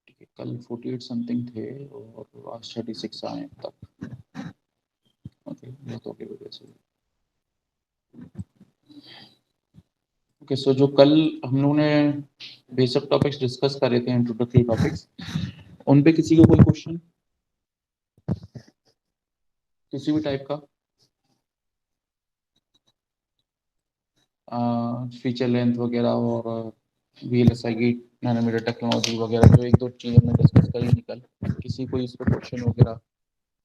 ठीक है, कल 48 समथिंग थे और आज 36 आए हैं तक। ओके, बातों की वजह से। ओके, सो जो कल हम लोगों ने बेसिक टॉपिक्स डिस्कस करे थे, इंट्रोडक्टरी टॉपिक्स, उन पे किसी को कोई क्वेश्चन किसी भी टाइप का? फीचर लेंथ वगैरह और VLSI की नैनोमीटर टेक्नोलॉजी वगैरह, जो एक दो चीज़ हमने डिस्कस करी थी कल, किसी को इस पर क्वेश्चन वगैरह,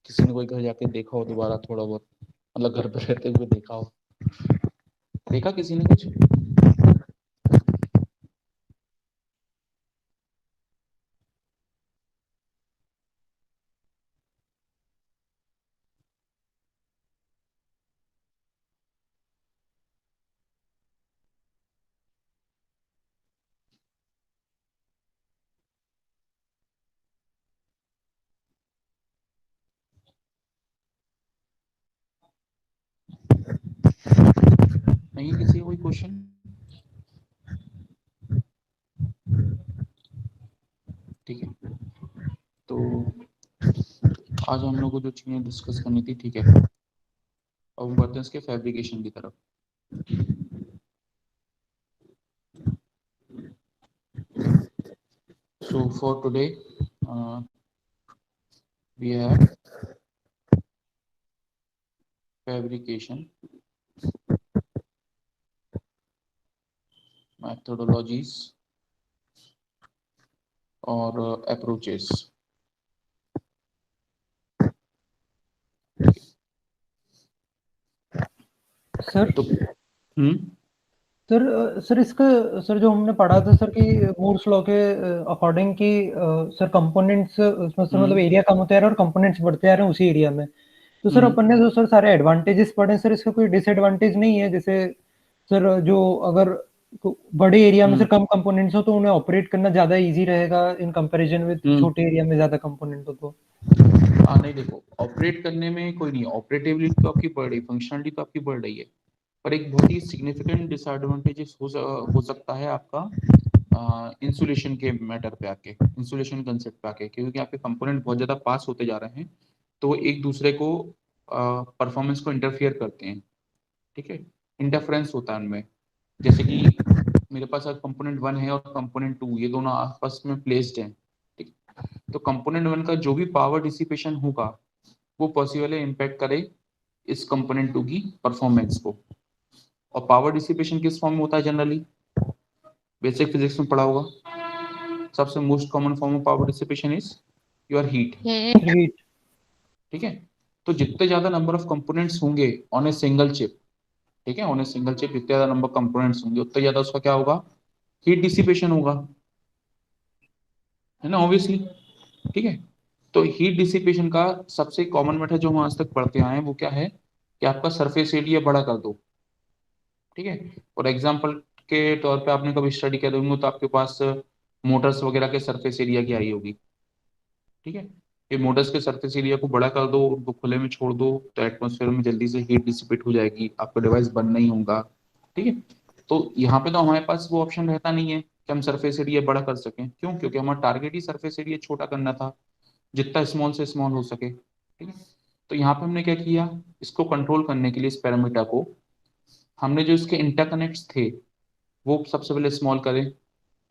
किसी ने कोई घर जाके देखा हो दोबारा थोड़ा बहुत, मतलब घर पे रहते हुए देखा हो, देखा किसी ने कुछ? नहीं, किसी को कोई क्वेश्चन? ठीक है, तो आज हम लोग को जो चीज़ें डिस्कस करनी थी, ठीक है, अब हम बढ़ते हैं इसके फैब्रिकेशन की तरफ। So for today, we have fabrication methodologies और approaches। सर तो सर इसका सर जो हमने पढ़ा था सर कि मूर्स लॉ के अकॉर्डिंग की सर कंपोनेंट्स उसमें सर मतलब एरिया कम होते जा रहा है और कंपोनेंट्स बढ़ते जा रहे हैं उसी एरिया में। तो सर अपन ने जो सर सारे एडवांटेजेस पढ़े, सर इसका कोई डिसएडवांटेज नहीं है? जैसे सर जो अगर बड़े एरिया में सर कम कंपोनेंट्स हो तो उन्हें ऑपरेट करना ज्यादा इजी रहेगा इन कंपैरिजन विद छोटे एरिया में ज्यादा कंपोनेंट हो तो? नहीं, देखो, ऑपरेट करने में कोई नहीं, ऑपरेटेबिलिटी तो आपकी बढ़ रही, फंक्शनलिटी तो आपकी बढ़ रही है, पर एक बहुत ही सिग्निफिकेंट डिसएडवांटेजेस हो सकता है आपका इंसुलेशन के मैटर पे आके, इंसुलेशन कंसेप्ट पे आके, क्योंकि आपके कंपोनेंट बहुत ज़्यादा पास होते जा रहे हैं तो वो एक दूसरे को परफॉर्मेंस को इंटरफियर करते हैं। ठीक है, इंटरफेरेंस होता है उनमें। जैसे कि मेरे पास अगर कंपोनेंट 1 है और कंपोनेंट 2, ये दोनों आपस में प्लेस्ड हैं, ठीक, तो कंपोनेंट 1 का जो भी पावर डिसिपेशन होगा वो पॉसिबल है इम्पैक्ट करे इस कंपोनेंट 2 की परफॉर्मेंस को। और पावर डिसिपेशन किस फॉर्म में होता है? जनरली बेसिक फिजिक्स में पढ़ा होगा, सबसे most common form of power dissipation is your heat. Heat. ठीक है, तो जितने ज्यादा नंबर ऑफ कंपोनेंट्स होंगे ऑन ए सिंगल चिप, ठीक है, ऑन ए सिंगल चिप जितने ज्यादा नंबर कंपोनेंट्स होंगे उतना ज्यादा उसका क्या होगा? हीट डिसिपेशन होगा, है ना, ऑब्वियसली। ठीक है, तो हीट डिसिपेशन का सबसे कॉमन मेथड जो हम आज तक पढ़ते आए हैं वो क्या है कि आपका सरफेस एरिया बड़ा कर दो। ठीक है, और एग्जांपल के तौर पे आपने कभी स्टडी किया होंगे तो आपके पास मोटर्स वगैरह के सरफेस एरिया की आई होगी। ठीक है, ये मोटर्स के सरफेस एरिया को बड़ा कर दो, उनको खुले में छोड़ दो तो एटमॉस्फेयर में जल्दी से हीट डिसिपेट हो जाएगी, आपका डिवाइस बंद नहीं होगा। ठीक है, तो यहाँ पे तो हमारे पास वो ऑप्शन रहता नहीं है कि हम सरफेस एरिया बड़ा कर सकें। क्यों? क्योंकि हमारा टारगेट ही सरफेस एरिया छोटा करना था, जितना स्मॉल से स्मॉल हो सके। ठीक है, तो यहाँ पे हमने क्या किया, इसको कंट्रोल करने के लिए इस पैरामीटर को हमने जो इसके इंटरकनेक्ट्स थे वो सबसे पहले स्मॉल करें।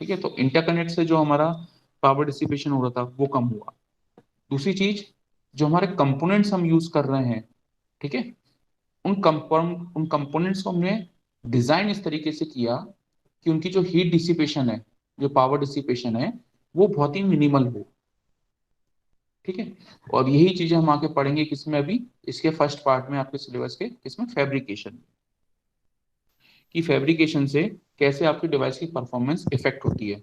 ठीक है, तो इंटरकनेक्ट से जो हमारा पावर डिसिपेशन हो रहा था वो कम हुआ। दूसरी चीज, जो हमारे कंपोनेंट्स हम यूज कर रहे हैं, ठीक है, उन कंपोनेंट्स को हमने डिजाइन इस तरीके से किया कि उनकी जो हीट डिसिपेशन है, जो पावर डिसिपेशन है, वो बहुत ही मिनिमल हो। ठीक है, और यही चीजें हम आगे पढ़ेंगे किसमें, अभी इसके फर्स्ट पार्ट में आपके सिलेबस के, किसमें? फैब्रिकेशन। कि फैब्रिकेशन से कैसे आपकी डिवाइस की परफॉर्मेंस इफेक्ट होती है,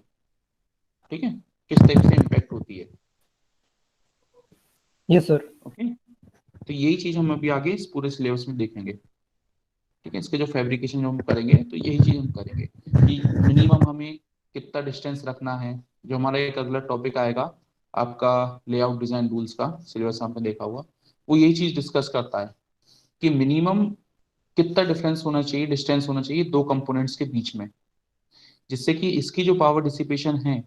ठीक है, किस टाइप से इम्पैक्ट होती है। Yes sir. ओके, तो यही चीज हम अभी आगे इस पूरे सिलेबस में देखेंगे, ठीक है। इसके जो फैब्रिकेशन जो हम करेंगे तो यही चीज हम करेंगे कि मिनिमम हमें कितना डिस्टेंस रखना है। जो हमारा एक अगला टॉपिक आएगा आपका लेआउट डिजाइन रूल्स का, सिलेबस आपने देखा हुआ, वो यही चीज डिस्कस करता है कि मिनिमम कितना डिफरेंस होना चाहिए, डिस्टेंस होना चाहिए दो कंपोनेंट्स के बीच में, जिससे कि इसकी जो पावर डिसिपेशन है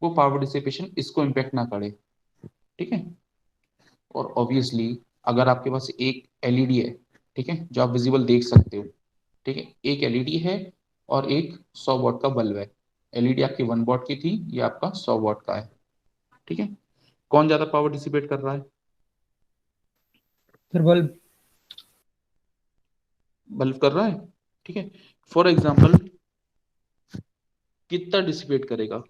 वो पावर डिसिपेशन इसको इम्पेक्ट ना करे, ठीक है। और ऑब्वियसली अगर आपके पास एक एलईडी है, ठीक है, जो आप विजिबल देख सकते हो, ठीक है, एक एलईडी है और एक 100 वॉट का बल्ब है। एलईडी आपकी 1 वॉट की थी, ये आपका 100 वॉट का है, ठीक है। कौन ज्यादा पावर डिसिपेट कर रहा है? Sir bulb. बल्ब कर रहा है, ठीक है। फॉर एग्जाम्पल कितना डिसिपेट करेगा?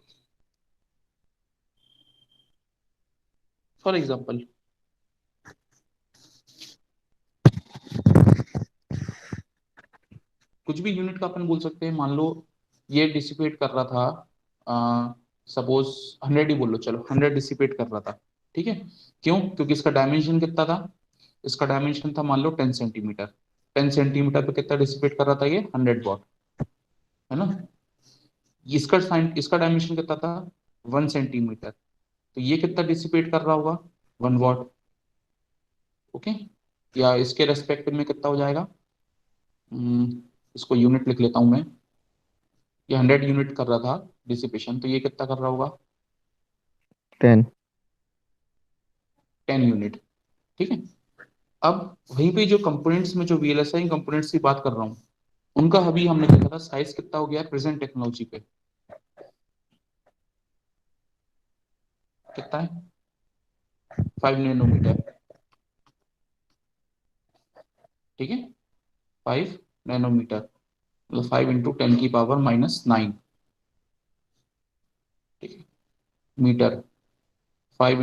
फॉर एग्जाम्पल कुछ भी यूनिट का अपन बोल सकते हैं, मान लो ये डिसिपेट कर रहा था, सपोज 100 ही बोल लो, चलो 100 डिसिपेट कर रहा था, ठीक है। क्यों? क्योंकि इसका डायमेंशन कितना था? इसका डायमेंशन था मान लो 10 सेंटीमीटर। 10 सेंटीमीटर पे कितना डिसिपेट कर रहा था? ये 100 वॉट, है ना। इसका साइन, इसका डायमेंशन कितना था? 1 सेंटीमीटर। तो ये कितना डिसिपेट कर रहा होगा? 1 वॉट। ओके, या इसके रेस्पेक्ट में कितना हो जाएगा? इसको यूनिट लिख लेता हूं मैं। ये 100 यूनिट कर रहा था डिसिपेशन, तो ये कितना कर रहा होगा? 10। 10 यूनिट, ठीक है। अब वहीं पे जो कंपोनेंट्स में जो वीएलएसआई कंपोनेंट्स की बात कर रहा हूँ, उनका अभी हमने देखा था साइज कितना हो गया प्रेजेंट टेक्नोलॉजी पे, कितना है? 5 नैनोमीटर, ठीक है। 5 नैनोमीटर मतलब 5 × 10⁻⁻⁹, ठीक है, मीटर। 5 ×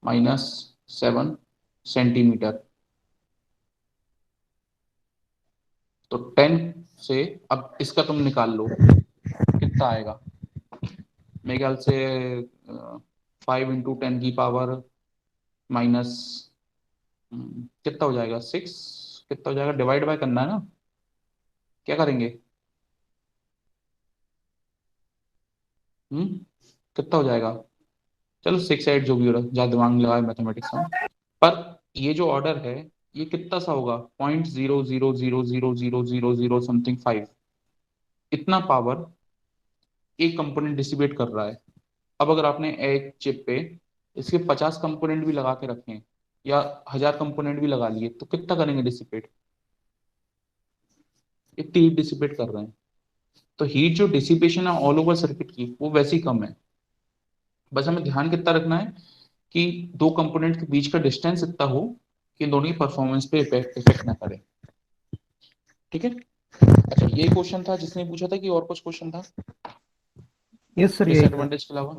10⁻⁻7 सेंटीमीटर। तो 10 से अब इसका तुम निकाल लो कितना आएगा। मेरे ख्याल से 5 × 10⁻⁻, कितना हो जाएगा? 6। कितना हो जाएगा? डिवाइड बाय करना है ना, क्या करेंगे? हम्म कितना हो जाएगा? चलो 6 8 जो भी हो रहा है, ज्यादा दिमाग नहीं लगाए मैथमेटिक्स में। पर ये जो ऑर्डर है ये कितना सा होगा? 0.0000000 समथिंग 5, इतना पावर एक कंपोनेंट डिसिपेट कर रहा है। अब अगर आपने एक चिप पे इसके 50 कंपोनेंट भी लगा के रखे हैं या 1000 कंपोनेंट भी लगा लिए, तो कितना करेंगे डिसिपेट? इतनी हीट डिसिपेट कर रहे हैं। तो हीट जो डिसिपेशन है ऑल ओवर सर्किट की, वो वैसी कम है। बस हमें ध्यान कितना रखना है कि दो कंपोनेंट के बीच का डिस्टेंस इतना हो कि दोनों की परफॉर्मेंस पे इफेक्ट ना करे, ठीक है। अच्छा, ये क्वेश्चन था जिसने पूछा था कि और कुछ क्वेश्चन था यस सर, यही था। डिसएडवांटेज के अलावा?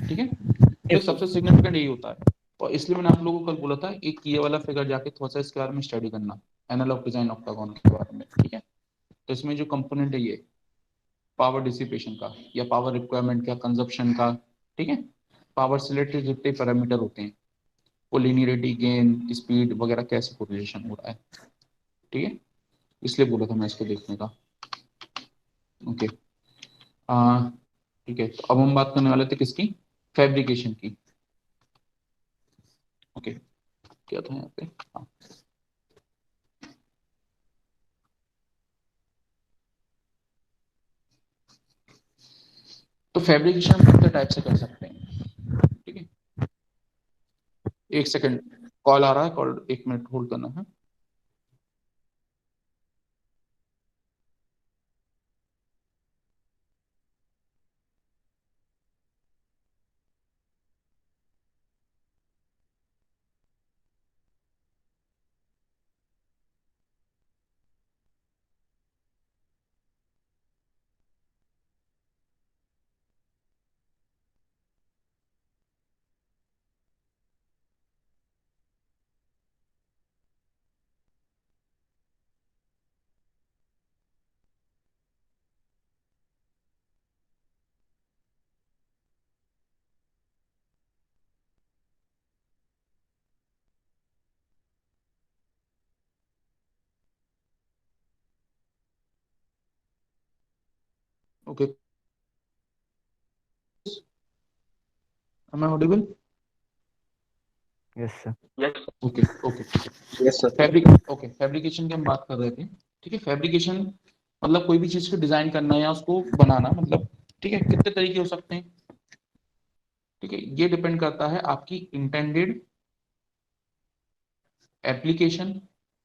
ठीक है, तो यस सबसे सर। सिग्निफिकेंट यही होता है। और इसलिए मैंने आप लोगों को कल बोला था एक ये वाला फिगर जाके थोड़ा सा इसके बारे में स्टडी करना, एनालॉग डिजाइन ऑक्टागोन के बारे में, ठीक है। तो इसमें जो कंपोनेंट है ये पावर डिसिपेशन का या पावर रिक्वायरमेंट का, कंजप्शन का, ठीक है, पावर से रिलेटेड जितने पैरामीटर होते हैं, वो लीनियरिटी, गेन, स्पीड वगैरह कैसे कोरिलेशन हो रहा है, ठीक है। इसलिए बोला था मैं इसको देखने का। ओके, आ ठीक है, तो अब हम बात करने वाले थे किसकी? फैब्रिकेशन की। ओके, क्या था यहाँ पे? हाँ, तो फैब्रिकेशन हम कितने टाइप से कर सकते हैं, ठीक है। एक सेकंड, कॉल आ रहा है, कॉल 1 मिनट होल्ड करना है। Okay, am I audible? Yes sir. Yes. Okay okay. Yes sir. Fabrication की हम बात कर रहे थे। ठीक है, फैब्रिकेशन मतलब कोई भी चीज को डिजाइन करना या उसको बनाना, मतलब ठीक है, कितने तरीके हो सकते हैं। ठीक है, ये डिपेंड करता है आपकी इंटेंडेड एप्लीकेशन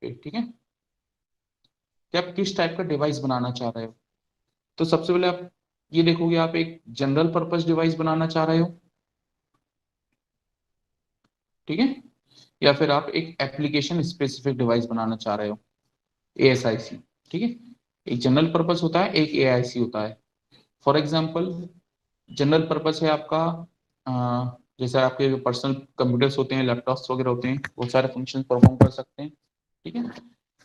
पे। ठीक है, कि आप किस टाइप का डिवाइस बनाना चाह रहे हो। तो सबसे पहले आप ये देखोगे, आप एक जनरल पर्पस डिवाइस बनाना चाह रहे हो, ठीक है, या फिर आप एक एप्लीकेशन स्पेसिफिक डिवाइस बनाना चाह रहे हो, एएसआईसी। ठीक है, एक जनरल पर्पस होता है, एक एआईसी होता है। फॉर एग्जांपल, जनरल पर्पस है आपका जैसे आपके पर्सनल कंप्यूटर्स होते हैं, लैपटॉप्स वगैरह होते हैं, वो सारे फंक्शन परफॉर्म कर सकते हैं। ठीक है,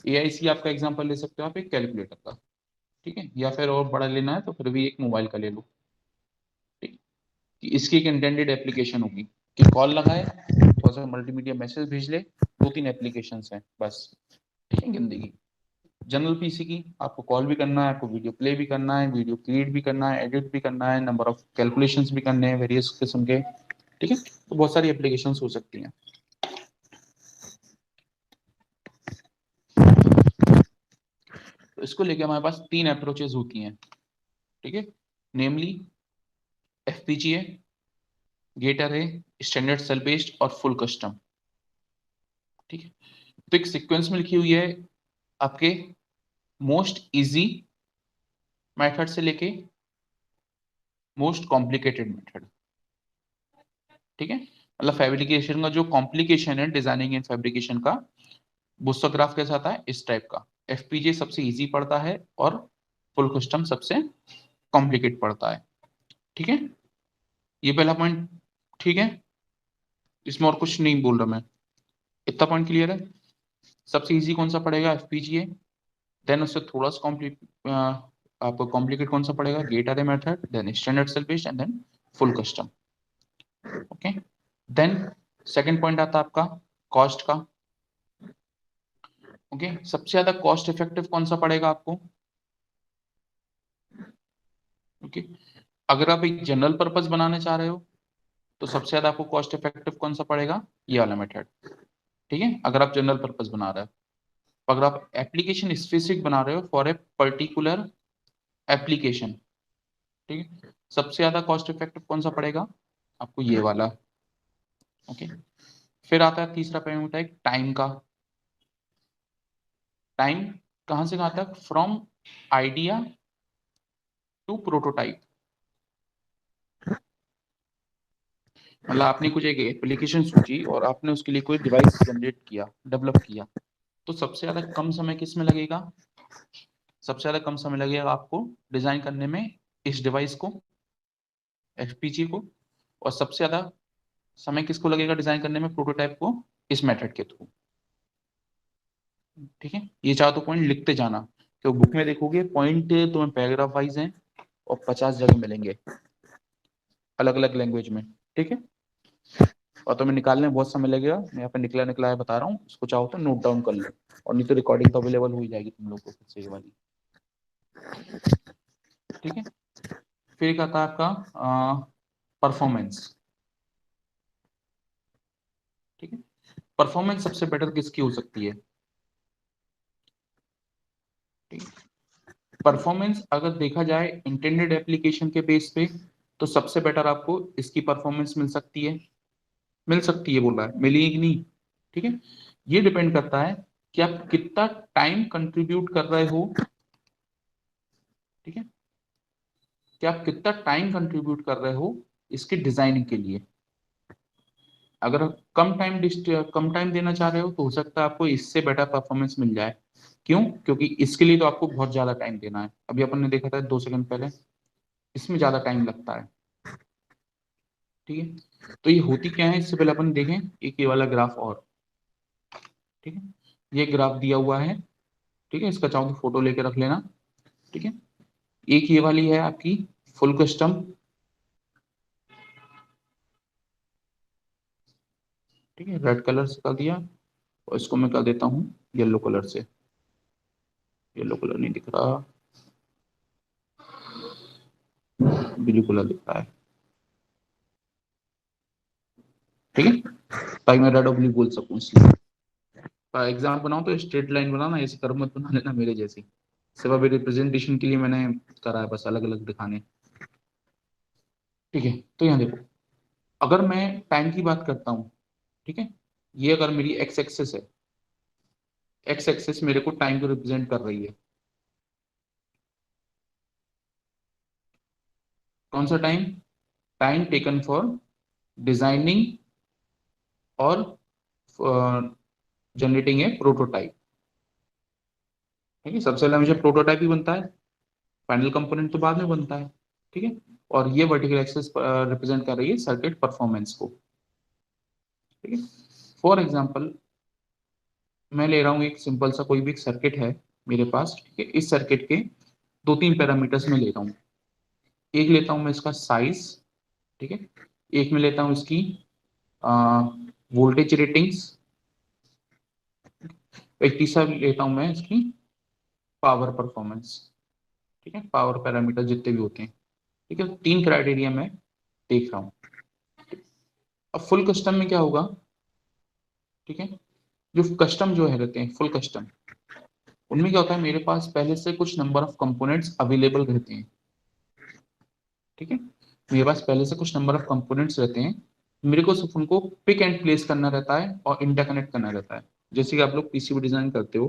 एआईसी आपका एग्जांपल ले सकते हो आप एक कैलकुलेटर का। ठीक है, या फिर और बड़ा लेना है तो फिर भी एक मोबाइल का ले लो। ठीक, कि इसकी एक इंटेंडेड एप्लीकेशन होगी कि कॉल लगाए, थोड़ा सा मल्टीमीडिया मैसेज भेज ले, दो तीन एप्लीकेशन हैं बस। ठीक है, जिंदगी जनरल पीसी की आपको कॉल भी करना है, आपको वीडियो प्ले भी करना है, वीडियो क्रिएट भी करना है, एडिट भी करना है, नंबर ऑफ कैलकुलेशंस भी करने हैं वेरियस किस्म के। ठीक है, तो बहुत सारी एप्लीकेशंस हो सकती हैं। तो इसको लेके हमारे पास तीन अप्रोचेस होती हैं। ठीक है, नेमली एफपीजीए, गेट अरे, स्टैंडर्ड सेल बेस्ड और फुल कस्टम। ठीक है, तो एक सीक्वेंस में लिखी हुई है आपके मोस्ट इजी मेथड से लेके मोस्ट कॉम्प्लिकेटेड मेथड। ठीक है, मतलब फैब्रिकेशन का जो कॉम्प्लिकेशन है, डिजाइनिंग एंड फैब्रिकेशन का, वो उसका ग्राफ कैसा आता है, इस टाइप का। एफपीजे सबसे इजी पड़ता है और फुल कस्टम सबसे कॉम्प्लिकेट पड़ता है। ठीक है, ये पहला पॉइंट। ठीक है, इसमें और कुछ नहीं बोल रहा मैं, इतना पॉइंट क्लियर है। सबसे इजी कौन सा पड़ेगा, एफपीजीए। देन उससे थोड़ा सा आपको कॉम्प्लिकेट कौन सा पड़ेगा, gate array method, then standard cell based and then full custom. Okay, then second point आता है आपका कॉस्ट का। ओके, सबसे ज्यादा कॉस्ट इफेक्टिव कौन सा पड़ेगा आपको। ओके, अगर आप एक जनरल पर्पस बनाने चाह रहे हो तो सबसे ज्यादा आपको कॉस्ट इफेक्टिव कौन सा पड़ेगा, ये वाला मेथड। ठीक है, अगर आप जनरल पर्पस बना रहे हो। अगर आप एप्लीकेशन स्पेसिफिक बना रहे हो फॉर ए पर्टिकुलर एप्लीकेशन, ठीक है, सबसे ज्यादा कॉस्ट इफेक्टिव कौन सा पड़ेगा आपको, ये वाला। ओके, फिर आता है तीसरा पॉइंट है टाइम का। टाइम कहाँ से कहाँ तक, फ्रॉम आइडिया टू प्रोटोटाइप। मतलब आपने कुछ एक एप्लीकेशन सोची और आपने उसके लिए कोई डिवाइस जनरेट किया, डेवलप किया, तो सबसे ज्यादा कम समय किस में लगेगा, सबसे ज्यादा कम समय लगेगा आपको डिजाइन करने में इस डिवाइस को, एफपीजी को। और सबसे ज्यादा समय किसको लगेगा डिजाइन करने में, प्रोटोटाइप को, इस मेथड के थ्रू। ठीक है, ये चार तो पॉइंट लिखते जाना, तो बुक में देखोगे पॉइंट तुम्हें पैराग्राफ वाइज हैं और 50 जगह मिलेंगे अलग अलग लैंग्वेज में। ठीक है, और तुम्हें निकालने में बहुत समय लगेगा, मैं यहाँ पे निकला निकला है बता रहा हूँ, इसको चाहो तो नोट डाउन कर लो, और नहीं तो रिकॉर्डिंग तो अवेलेबल हो ही जाएगी तुम लोग को फिर से ये वाली। ठीक है, फिर एक आता है आपका परफॉर्मेंस। ठीक है, परफॉर्मेंस सबसे बेटर किसकी हो सकती है। ठीक है, परफॉर्मेंस अगर देखा जाए इंटेंडेड एप्लीकेशन के बेस पे, तो सबसे बेटर आपको इसकी परफॉर्मेंस मिल सकती है। मिल सकती है बोल रहा है, मिलेगी कि नहीं। ठीक है, ये डिपेंड करता है कि आप कितना टाइम कंट्रीब्यूट कर रहे हो। ठीक है, कि आप कितना टाइम कंट्रीब्यूट कर रहे हो इसकी डिजाइनिंग के लिए। अगर आप कम टाइम देना चाह रहे हो तो हो सकता है आपको इससे बेटर परफॉर्मेंस मिल जाए। क्यों, क्योंकि इसके लिए तो आपको बहुत ज्यादा टाइम देना है, अभी अपन ने देखा था 2 सेकंड पहले, इसमें ज्यादा टाइम लगता है। ठीक है, तो ये होती क्या है, इससे पहले अपन देखें एक ये वाला ग्राफ और। ठीक है, ये ग्राफ दिया हुआ है। ठीक है, इसका चाहो तो फोटो लेके रख लेना। ठीक है, एक ये वाली है आपकी फुल कस्टम। ठीक है, रेड कलर से कर दिया, और इसको मैं कर देता हूँ येलो कलर से। येलो कलर नहीं दिख रहा, ब्लू कलर दिख रहा है, ठीक है, ताकि मैं रेड और ब्लू बोल सकूं। इसलिए एग्जाम बनाओ तो स्ट्रेट लाइन बनाना, ऐसे कर्व मत बना लेना मेरे जैसी। सिर्फ अभी रिप्रेजेंटेशन के लिए मैंने करा है, बस अलग अलग दिखाने। ठीक है, तो यहाँ देखो, अगर मैं टाइम की बात करता हूँ, ठीक है, ये अगर मेरी एक्स एक्सेस है, एक्स एक्सेस मेरे को टाइम को रिप्रेजेंट कर रही है। कौन सा time? Time taken for designing और जनरेटिंग ए प्रोटोटाइप। ठीक है, सबसे पहले मुझे प्रोटोटाइप ही बनता है, फाइनल कंपोनेंट तो बाद में बनता है। ठीक है, और ये वर्टिकल एक्सेस रिप्रेजेंट कर रही है सर्किट परफॉर्मेंस को। ठीक है, फॉर एग्जांपल मैं ले रहा हूँ एक सिंपल सा कोई भी एक सर्किट है मेरे पास। ठीक है, इस सर्किट के दो तीन पैरामीटर्स में ले रहा हूँ। एक लेता हूँ मैं इसका साइज, ठीक है, एक में लेता हूँ इसकी वोल्टेज रेटिंग्स, एक तीसरा लेता हूँ मैं इसकी पावर परफॉर्मेंस। ठीक है, पावर पैरामीटर जितने भी होते हैं। ठीक है, तीन क्राइटेरिया मैं देख रहा हूँ। अब फुल कस्टम में क्या होगा? ठीक है, जो कस्टम जो है रहते हैं फुल कस्टम, उनमें क्या होता है, मेरे पास पहले से कुछ नंबर ऑफ कंपोनेंट्स अवेलेबल रहते हैं। ठीक है, मेरे पास पहले से कुछ नंबर ऑफ कंपोनेंट्स रहते हैं, मेरे को सिर्फ उनको पिक एंड प्लेस करना रहता है और इंटरकनेक्ट करना रहता है। जैसे कि आप लोग पीसीबी डिजाइन करते हो,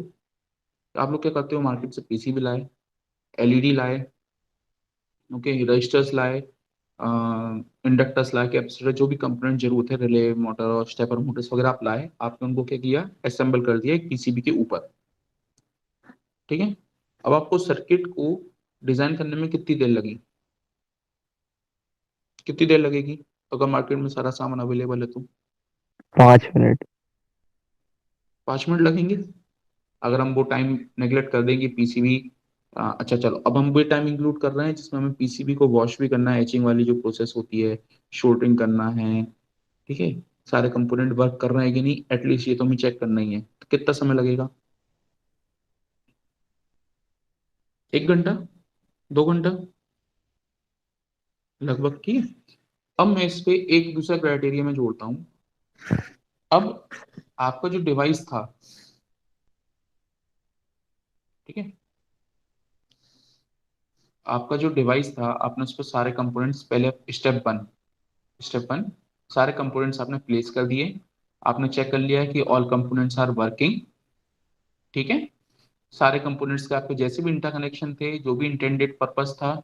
तो आप लोग क्या करते हो, मार्केट से पीसीबी लाए, एलईडी लाए, ओके, रजिस्टर्स लाए, इंडक्टर्स लाए, कैपेसिटर, जो भी कंपोनेंट जरूरत है, रिले मोटर और स्टेपर मोटर्स वगैरह आप लाए, आपने उनको क्या किया, असेंबल कर दिया एक पीसीबी के ऊपर। ठीक है, अब आपको सर्किट को डिजाइन करने में कितनी देर लगी, कितनी देर लगेगी अगर मार्केट में सारा सामान अवेलेबल है तो? 5 मिनट। 5 मिनट लगेंगे। अगर हम वो टाइम नेग्लेक्ट कर देंगे पीसीबी, अच्छा चलो, अब हम वो टाइम इंक्लूड कर रहे हैं जिसमें हमें पीसीबी को वॉश भी करना है, एचिंग वाली जो प्रोसेस होती है, शोल्डरिंग करना है। ठीक है, सारे कंपोनेंट वर्क कर रहे हैं कि नहीं, एटलीस्ट ये तो हमें चेक करना ही है, तो कितना समय लगेगा? 1 घंटा, 2 घंटा लगभग की। अब मैं इस पे एक दूसरा क्राइटेरिया में जोड़ता हूँ। अब आपका जो डिवाइस था, ठीक है, आपका जो डिवाइस था, आपने उस पर सारे कंपोनेंट्स पहले स्टेप वन सारे कंपोनेंट्स आपने प्लेस कर दिए, आपने चेक कर लिया कि ऑल कंपोनेंट्स आर वर्किंग। ठीक है, सारे कंपोनेंट्स के आपके जैसे भी इंटरकनेक्शन थे, जो भी इंटेंडेड पर्पस था,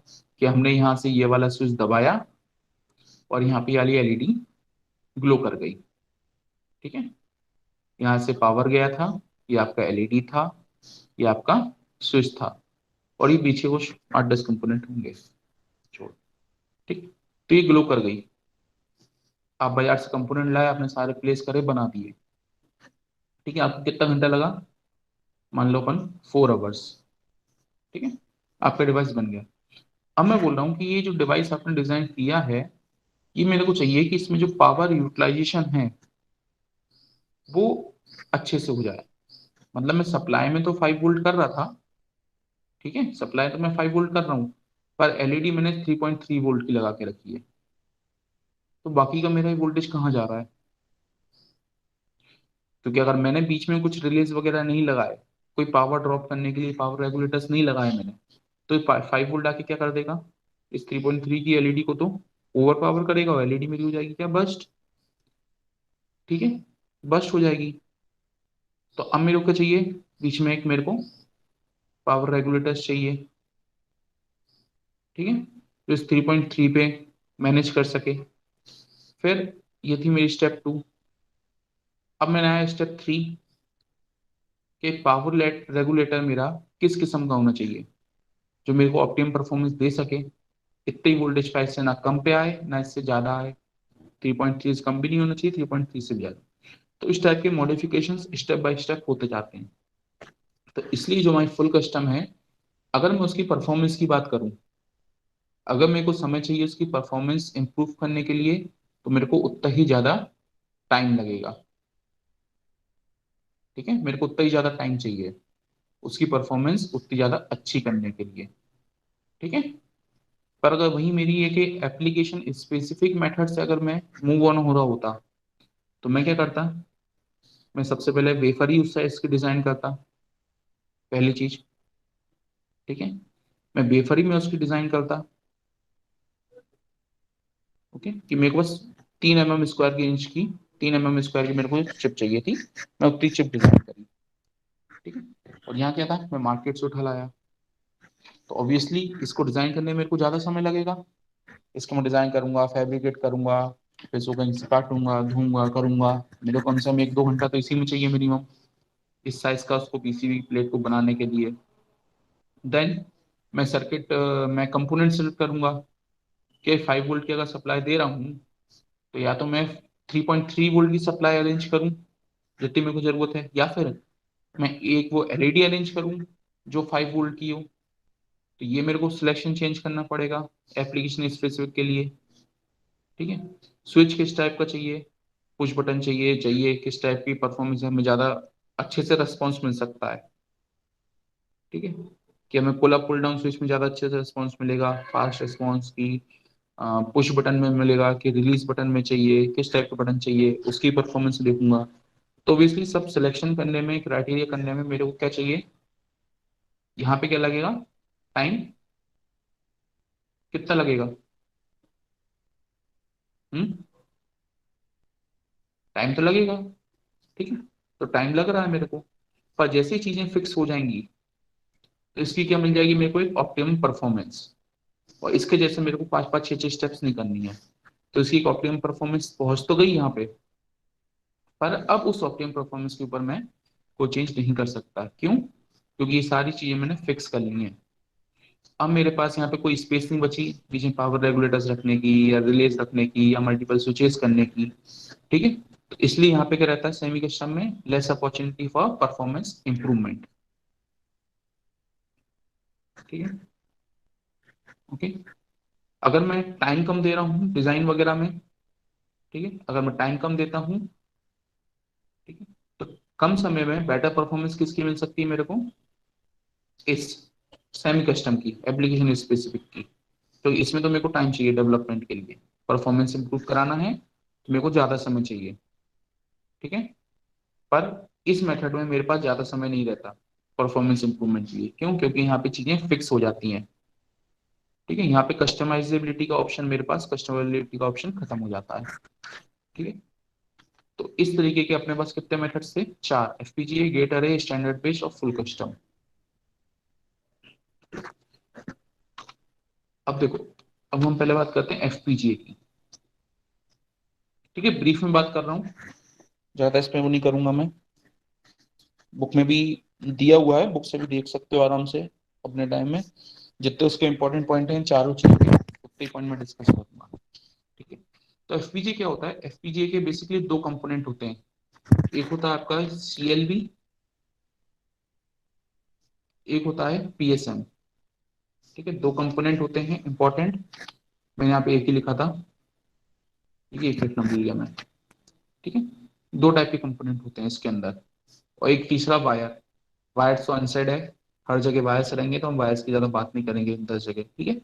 कि हमने यहाँ से ये वाला स्विच दबाया और यहाँ पे वाली एलईडी ग्लो कर गई। ठीक है, यहाँ से पावर गया था, ये आपका एलईडी था, ये आपका स्विच था, और ये पीछे कुछ 8-10 कंपोनेंट होंगे, छोड़। ठीक, तो ये ग्लो कर गई। आप बाजार से कंपोनेंट लाए, आपने सारे प्लेस करे, बना दिए। ठीक है, आपको कितना घंटा लगा? मान लो अपन 4 आवर्स। ठीक है, आपका डिवाइस बन गया। अब मैं बोल रहा हूँ कि ये जो डिवाइस आपने डिजाइन किया है, ये मेरे को चाहिए कि इसमें जो पावर यूटिलाइजेशन है वो अच्छे से हो जाए। मतलब मैं सप्लाई में तो 5 वोल्ट कर रहा था, ठीक है, सप्लाई तो मैं 5 वोल्ट कर रहा हूँ, पर एलईडी मैंने 3.3 वोल्ट की लगा के रखी है, तो बाकी का मेरा वोल्टेज कहाँ जा रहा है? क्योंकि अगर मैंने बीच में कुछ रिलेज वगैरह नहीं लगाए, कोई पावर ड्रॉप करने के लिए पावर रेगुलेटर्स नहीं लगाए मैंने, तो 5 वोल्ट आके क्या कर देगा, इस 3.3 की एलईडी को तो ओवर पावर करेगा, और एलईडी मेरी हो जाएगी क्या, बस्ट। ठीक है, बस्ट हो जाएगी। तो अब मेरे को क्या चाहिए, बीच में एक मेरे को पावर रेगुलेटर्स चाहिए। ठीक है, तो इस 3.3 पे मैनेज कर सके। फिर ये थी मेरी स्टेप 2। अब मैंने आया स्टेप 3 कि पावर रेगुलेटर मेरा किस किस्म का होना चाहिए, जो मेरे को ऑप्टिमम परफॉर्मेंस दे सके, इतनी वोल्टेज का, इससे ना कम पे आए ना इससे ज्यादा आए, 3.3 से कम भी नहीं होना चाहिए, 3.3 से भी ज्यादा। तो इस टाइप के मॉडिफिकेशन स्टेप बाय स्टेप होते जाते हैं। तो इसलिए जो हमारी फुल कस्टम है, अगर मैं उसकी परफॉर्मेंस की बात करूं, अगर मेरे को समय चाहिए उसकी परफॉर्मेंस इंप्रूव करने के लिए, तो मेरे को उतना ही ज्यादा टाइम लगेगा। ठीक है, मेरे को उतना ही ज्यादा टाइम चाहिए उसकी परफॉर्मेंस उतनी ज्यादा अच्छी करने के लिए। ठीक है, पर अगर वही मेरी ये कि एप्लीकेशन स्पेसिफिक मेथड से अगर मैं मूव ऑन हो रहा होता, तो मैं क्या करता, मैं सबसे पहले वेफर ही उस साइज की डिजाइन करता, पहली चीज। ठीक है, मैं वेफर ही में उसकी डिजाइन करता। ओके, कि मेरे को बस 3 mm स्क्वायर की इंच की 3 mm स्क्वायर की मेरे को चिप चाहिए थी, मैं उतनी चिप डिजाइन करी। ठीक है, और यहाँ क्या था, मैं मार्केट से उठा लाया। तो ऑब्वियसली इसको डिजाइन करने में मेरे को ज्यादा समय लगेगा। इसको मैं डिजाइन करूंगा, फैब्रिकेट करूंगा, फिर इसको कहीं से काटूंगा, धोऊंगा, करूंगा। मेरे को कम से कम 1-2 घंटा तो इसी में चाहिए मिनिमम, इस साइज का उसको पीसीबी प्लेट को बनाने के लिए। देन मैं सर्किट, मैं कंपोनेंट सेलेक्ट करूंगा कि 5 वोल्ट की अगर सप्लाई दे रहा हूँ, तो या तो मैं 3.3 वोल्ट की सप्लाई अरेंज करूँ जितनी मेरे को जरूरत है, या फिर मैं एक वो एलईडी अरेंज करूँ जो 5 वोल्ट की हो। तो ये मेरे को सिलेक्शन चेंज करना पड़ेगा एप्लीकेशन स्पेसिफिक के लिए। ठीक है, स्विच किस टाइप का चाहिए, पुश बटन चाहिए किस टाइप की परफॉर्मेंस हमें ज़्यादा अच्छे से रेस्पॉन्स मिल सकता है। ठीक है, कि हमें pull up pull down switch में ज़्यादा अच्छे से रिस्पॉन्स मिलेगा, फास्ट रिस्पॉन्स की, पुश बटन में मिलेगा कि रिलीज बटन में चाहिए, किस टाइप का बटन चाहिए, उसकी परफॉर्मेंस देखूंगा। तो ऑब्वियसली सब सिलेक्शन करने में, क्राइटेरिया करने में मेरे को क्या चाहिए, यहाँ पे क्या लगेगा, टाइम कितना लगेगा। हम्म, टाइम तो लगेगा। ठीक है, तो टाइम लग रहा है मेरे को, पर जैसे ही चीजें फिक्स हो जाएंगी, तो इसकी क्या मिल जाएगी मेरे को, एक ऑप्टिमम परफॉर्मेंस। और इसके जैसे मेरे को 5-5 6-6 स्टेप्स नहीं करनी है। तो इसकी एक ऑप्टिमम परफॉर्मेंस पहुंच तो गई यहाँ पे, पर अब उस ऑप्टिमम परफॉर्मेंस के ऊपर मैं कोई चेंज नहीं कर सकता। क्यों? क्योंकि ये सारी चीजें मैंने फिक्स कर ली हैं। अब मेरे पास यहाँ पे कोई स्पेस नहीं बची पीछे पावर रेगुलेटर्स रखने की, या रिलेज रखने की, या मल्टीपल स्विचेस करने की। ठीक है, तो इसलिए यहाँ पे क्या रहता है, सेमी कस्टम में less opportunity for performance improvement. ठीक है, ओके। अगर मैं टाइम कम दे रहा हूँ डिजाइन वगैरह में, ठीक है, अगर मैं टाइम कम देता हूँ, ठीक है, तो कम समय में बेटर परफॉर्मेंस किसकी मिल सकती है मेरे को, इस सेमी कस्टम की, एप्लीकेशन स्पेसिफिक की। तो इसमें तो मेरे को टाइम चाहिए डेवलपमेंट के लिए, परफॉर्मेंस इंप्रूव कराना है तो मेरे को ज्यादा समय चाहिए। ठीक है, पर इस मेथड में मेरे पास ज्यादा समय नहीं रहता परफॉर्मेंस इंप्रूवमेंट के लिए। क्यों? क्योंकि यहाँ पे चीजें फिक्स हो जाती हैं। ठीक है, यहाँ पे कस्टमाइजेबिलिटी का ऑप्शन, मेरे पास कस्टमाइजेबिलिटी का ऑप्शन खत्म हो जाता है। ठीक है, तो इस तरीके के अपने पास कितने मेथड्स थे, 4, एफपीजीए, गेट अरे, स्टैंडर्ड बेस्ड और फुल कस्टम। अब देखो, अब हम पहले बात करते हैं एफपीजीए की। ठीक है, ब्रीफ में बात कर रहा हूँ, ज्यादा इस पे वो नहीं करूंगा मैं। बुक में भी दिया हुआ है, बुक से भी देख सकते हो आराम से अपने टाइम में। जितने उसके इंपॉर्टेंट पॉइंट हैं चारों चीज के, उतने पॉइंट में डिस्कस करूंगा। ठीक है, तो एफपीजीए क्या होता है, एफपीजीए के बेसिकली 2 कंपोनेंट होते हैं। एक होता है आपका सीएलबी, एक होता है पीएसएम। ठीक है, 2 कंपोनेंट होते हैं इंपॉर्टेंट। मैंने यहाँ पे एक ही लिखा था, ये एक लिखना भूल गया मैं। ठीक है, 2 टाइप के कंपोनेंट होते हैं इसके अंदर। और एक तीसरा वायर, वायर्स तो अनसाइड है, हर जगह वायर्स रहेंगे, तो हम वायर्स की ज्यादा बात नहीं करेंगे 10 जगह। ठीक है,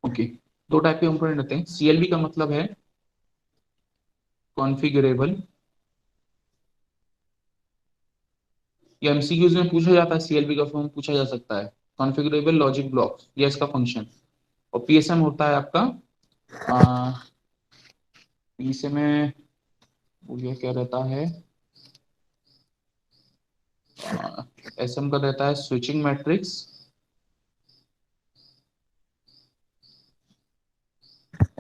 ओके। 2 टाइप के कंपोनेंट होते हैं। सीएलबी का मतलब है कॉन्फ़िगरेबल, या एमसीक्यूज में पूछा जाता है, सीएलबी का फॉर्म पूछा जा सकता है, कॉन्फ़िगरेबल लॉजिक ब्लॉक, या इसका फंक्शन। और पीएसएम होता है आपका, पीएसएम में ये क्या रहता है, एसएम का रहता है स्विचिंग मैट्रिक्स,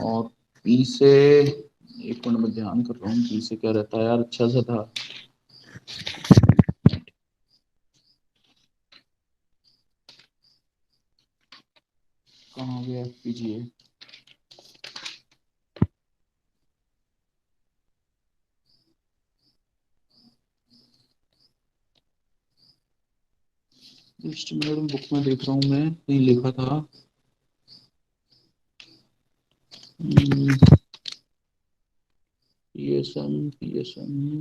और पी से, एक मिनट में ध्यान कर रहा हूँ, पी से क्या रहता है यार, अच्छा सा था। कहाँ गया पीजीए, जस्ट मिनट, बुक में देख रहा हूँ मैं, कहीं लिखा था। पीएसएम, पीएसएम,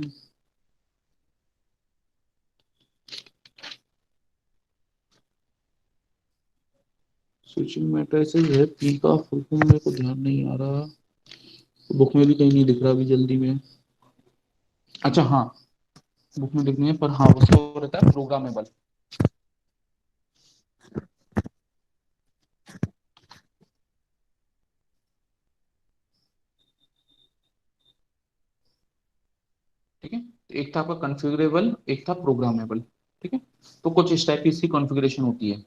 स्विचिंग मैट्रिसेस है, पी का फुल फॉर्म मेरे को ध्यान नहीं आ रहा, बुक में भी कहीं नहीं दिख रहा अभी जल्दी में। अच्छा हाँ, बुक में दिखनी है, पर हाँ उसको रहता है प्रोग्रामेबल। ठीक है, तो एक था आपका कॉन्फ़िगरेबल, एक था प्रोग्रामेबल। ठीक है, तो कुछ इस टाइप की इसकी कॉन्फ़िगरेशन होती है।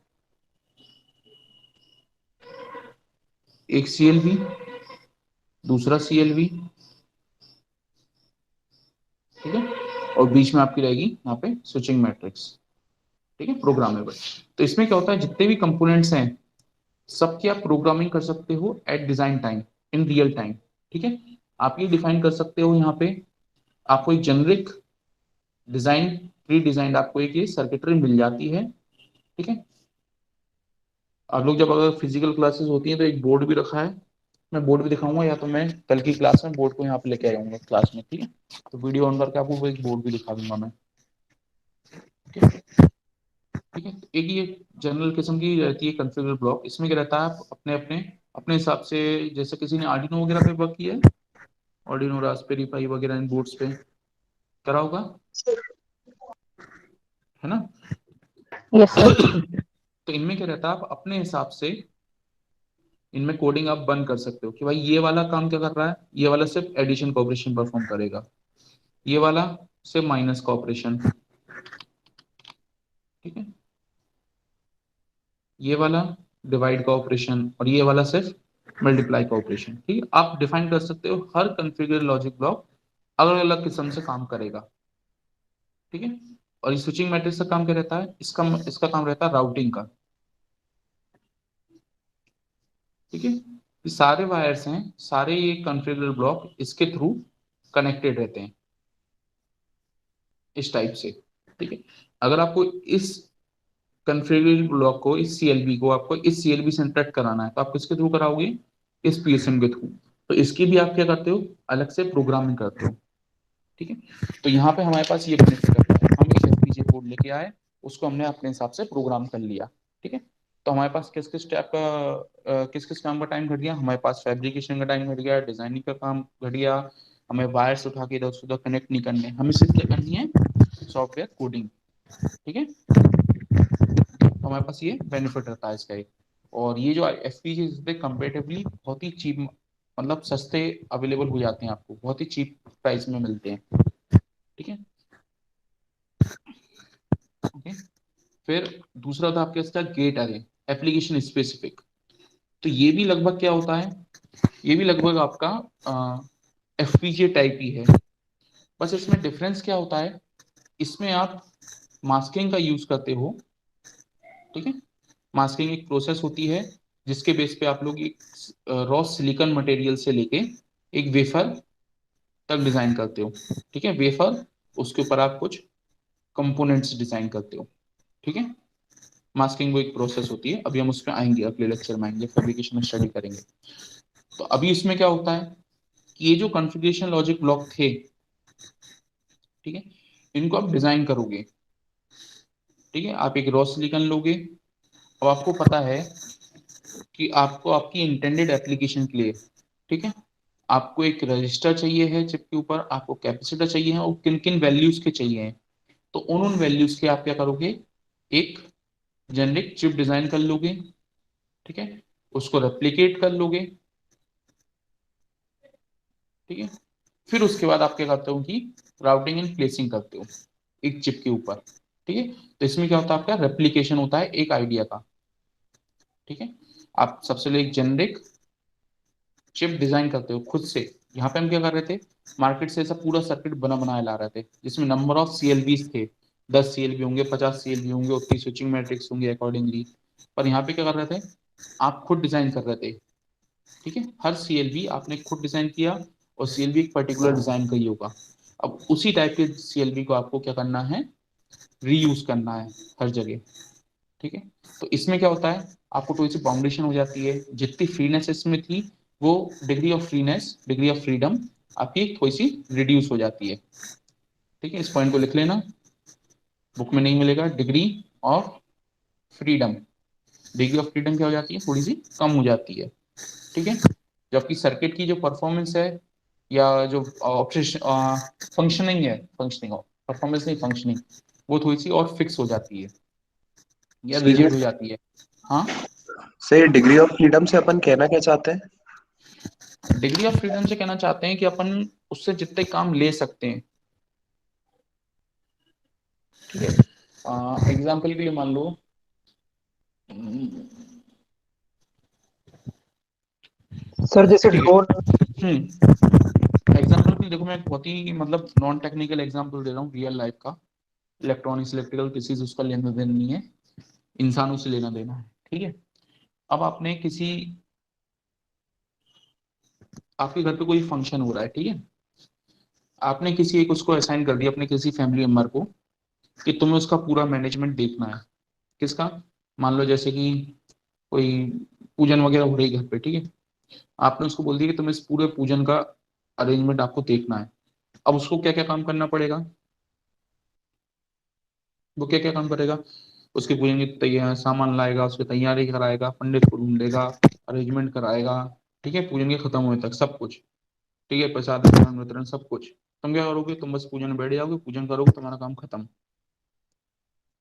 एक सीएलबी, दूसरा सीएलबी, ठीक है, और बीच में आपकी रहेगी यहाँ पे स्विचिंग मैट्रिक्स। ठीक है, प्रोग्रामेबल। तो इसमें क्या होता है, जितने भी कंपोनेंट्स हैं सबकी आप प्रोग्रामिंग कर सकते हो at design time, in real time. ठीक है, आप ये डिफाइन कर सकते हो यहाँ पे, आपको एक जेनरिक डिजाइन, प्री डिजाइन आपको एक ये सर्किटरी मिल जाती है। ठीक है, आप लोग जब अगर फिजिकल क्लासेस होती हैं तो एक बोर्ड भी रखा है, मैं बोर्ड भी दिखाऊंगा, या तो मैं कल की क्लास में बोर्ड को यहाँ पे लेके आऊंगा क्लास में। ठीक है, तो वीडियो ऑन करके आपको एक बोर्ड भी दिखा दूंगा मैं। ठीक है, ठीक है, तो एक ये जनरल किस्म की रहती है कॉन्फ़िगर ब्लॉक। इसमें क्या रहता है, आप अपने अपने अपने हिसाब से, जैसे किसी ने आर्डिनो वगैरह पे वर्क किया है, आर्डिनो रास्पबेरी पाई वगैरह इन बोर्ड्स पे करा होगा, है ना। Yes sir. तो इनमें क्या रहता है, आप अपने हिसाब से इनमें कोडिंग आप बंद कर सकते हो कि भाई ये वाला काम क्या कर रहा है, ये वाला सिर्फ एडिशन का ऑपरेशन परफॉर्म करेगा, ये वाला सिर्फ माइनस का ऑपरेशन। ठीक है, ये वाला डिवाइड का ऑपरेशन, और ये वाला सिर्फ मल्टीप्लाई का ऑपरेशन। ठीक है, आप डिफाइन कर सकते हो हर कॉन्फ़िगर लॉजिक ब्लॉक अलग अलग किस्म से काम करेगा। ठीक है, और ये स्विचिंग मैट्रिक्स का काम क्या रहता है, इसका इसका काम रहता है राउटिंग का। ठीक है, ये सारे वायर्स हैं, सारे ये कॉन्फ़िगर ब्लॉक इसके थ्रू कनेक्टेड रहते हैं इस टाइप से। ठीक है, अगर आपको इस कॉन्फ़िगर ब्लॉक को, इस सीएलबी को आपको इस सीएलबी से इंटरेक्ट कराना है, तो आप किसके थ्रू कराओगे, इस पीएसएम के थ्रू। तो इसकी भी आप क्या करते हो, अलग से प्रोग्रामिंग करते हो। ठीक है, तो यहाँ पे हमारे पास ये बेनिफिट है, हम एक एफपीजीए कोड लेके आए, उसको हमने अपने हिसाब से प्रोग्राम कर लिया। ठीक है, तो हमारे पास किस किस टाइप का किस किस काम का टाइम घट गया, हमारे पास फैब्रिकेशन का टाइम घट गया, डिजाइनिंग का काम घट गया, हमें वायर्स उठा के इधर से उधर कनेक्ट नहीं करने, हमें सिर्फ क्या करनी है, सॉफ्टवेयर कोडिंग। ठीक है, तो हमारे पास ये बेनिफिट रहता है इसका एक। और ये जो एफपीजी इस पे कंपेरेटिवली बहुत ही चीप, मतलब सस्ते अवेलेबल हो जाते हैं, आपको बहुत ही चीप प्राइस में मिलते हैं। ठीक है, ओके। फिर दूसरा था आपके इसका गेट अरे, एप्लीकेशन स्पेसिफिक। तो ये भी लगभग क्या होता है, ये भी लगभग आपका एफपीजीए टाइप ही है, बस इसमें डिफरेंस क्या होता है, इसमें आप मास्किंग का यूज करते हो। ठीक है, मास्किंग एक प्रोसेस होती है जिसके बेस पे आप लोग एक रॉ सिलिकॉन मटेरियल से लेके एक वेफर तक डिजाइन करते हो। ठीक है, वेफर, उसके ऊपर आप कुछ कंपोनेंट्स डिजाइन करते हो। ठीक है, मास्किंग वो एक प्रोसेस होती है, अभी हम उस पर आएंगे, अगले लेक्चर में आएंगे, फैब्रिकेशन में स्टडी करेंगे। तो अभी इसमें क्या होता है कि ये जो कॉन्फ़िगरेशन लॉजिक ब्लॉक थे, ठीक है, इनको आप डिजाइन करोगे। ठीक है, आप एक रॉ सिलिकॉन लोगे, अब आपको पता है कि आपको आपकी इंटेंडेड एप्लीकेशन के लिए, ठीक है, आपको एक रजिस्टर चाहिए है चिप के ऊपर, आपको कैपेसिटर चाहिए है, और किन किन वैल्यूज के चाहिए हैं, तो उन वैल्यूज के आप क्या करोगे, एक जेनरिक चिप डिजाइन कर लोगे। ठीक है, उसको रेप्लिकेट कर लोगे। ठीक है, फिर उसके बाद आप क्या करते हो कि राउटिंग एंड प्लेसिंग करते हो एक चिप के ऊपर। ठीक है, तो इसमें क्या होता है, आपका रेप्लिकेशन होता है एक आइडिया का। ठीक है, आप सबसे पहले एक जेनरिक चिप डिजाइन करते हो खुद से। यहाँ पे हम क्या कर रहे थे, मार्केट से ऐसा पूरा सर्किट बना बनाया ला रहे थे जिसमें नंबर ऑफ सीएलबीज थे, 10 सीएलबी होंगे, 50 सीएलबी होंगे, उतनी स्विचिंग मैट्रिक्स होंगे अकॉर्डिंगली। पर यहाँ पे क्या कर रहे थे, आप खुद डिजाइन कर रहे थे। ठीक है, हर सीएलबी आपने खुद डिजाइन किया, और सीएलबी एक पर्टिकुलर डिजाइन का ही होगा। अब उसी टाइप के सीएलबी को आपको क्या करना है, रीयूज करना है हर जगह। ठीक है, तो इसमें क्या होता है, आपको थोड़ी सी बाउंडेशन हो जाती है, जितनी फ्रीनेस इसमें थी, वो degree of freeness, degree of freedom आपकी थोड़ी सी रिड्यूस हो जाती है। ठीक है, इस पॉइंट को लिख लेना, बुक में नहीं मिलेगा, degree of freedom. Degree of freedom क्या हो जाती है, थोड़ी सी कम हो जाती है। ठीक है, जबकि सर्किट की जो परफॉर्मेंस है या जो ऑपरेशन फंक्शनिंग है, फंक्शनिंग परफॉर्मेंस नहीं, फंक्शनिंग, वो थोड़ी सी और फिक्स हो जाती है या एक्सक्यूज मी रिजिड हो जाती है। हाँ, सर, डिग्री ऑफ फ्रीडम से अपन कहना क्या चाहते हैं? डिग्री ऑफ फ्रीडम से कहना चाहते हैं कि अपन उससे जितने काम ले सकते हैं। ठीक है, एग्जाम्पल के लिए मान लो, सर जैसे ठीक ड्रोन। है, एग्जाम्पल के लिए देखो, मैं एक बहुत ही मतलब नॉन टेक्निकल एग्जाम्पल दे रहा हूँ रियल लाइफ का। इलेक्ट्रॉनिक्स इलेक्ट्रिकल किसी से उसका लेना देना नहीं है, इंसानों से लेना देना है। ठीक है, अब आपने किसी, आपके घर पे कोई फंक्शन हो रहा है, ठीक है, आपने किसी एक उसको असाइन कर दिया, अपने किसी फैमिली मेंबर को, कि तुम्हें उसका पूरा मैनेजमेंट देखना है। किसका? मान लो जैसे कि कोई पूजन वगैरह हो रही है घर पे, ठीक है, आपने उसको बोल दिया कि तुम्हें इस पूरे पूजन का अरेंजमेंट आपको देखना है। अब उसको क्या क्या काम करना पड़ेगा, वो क्या क्या काम करेगा, उसके पूजन की तैयार सामान लाएगा, उसकी तैयारी कराएगा, पंडित को ढूंढेगा, अरेंजमेंट कराएगा। ठीक है, पूजन के खत्म होने तक सब कुछ। ठीक है, प्रसाद वितरण वितरण सब कुछ। तुम क्या करोगे, तुम बस पूजन में बैठ जाओगे, पूजन करोगे, तुम्हारा काम खत्म।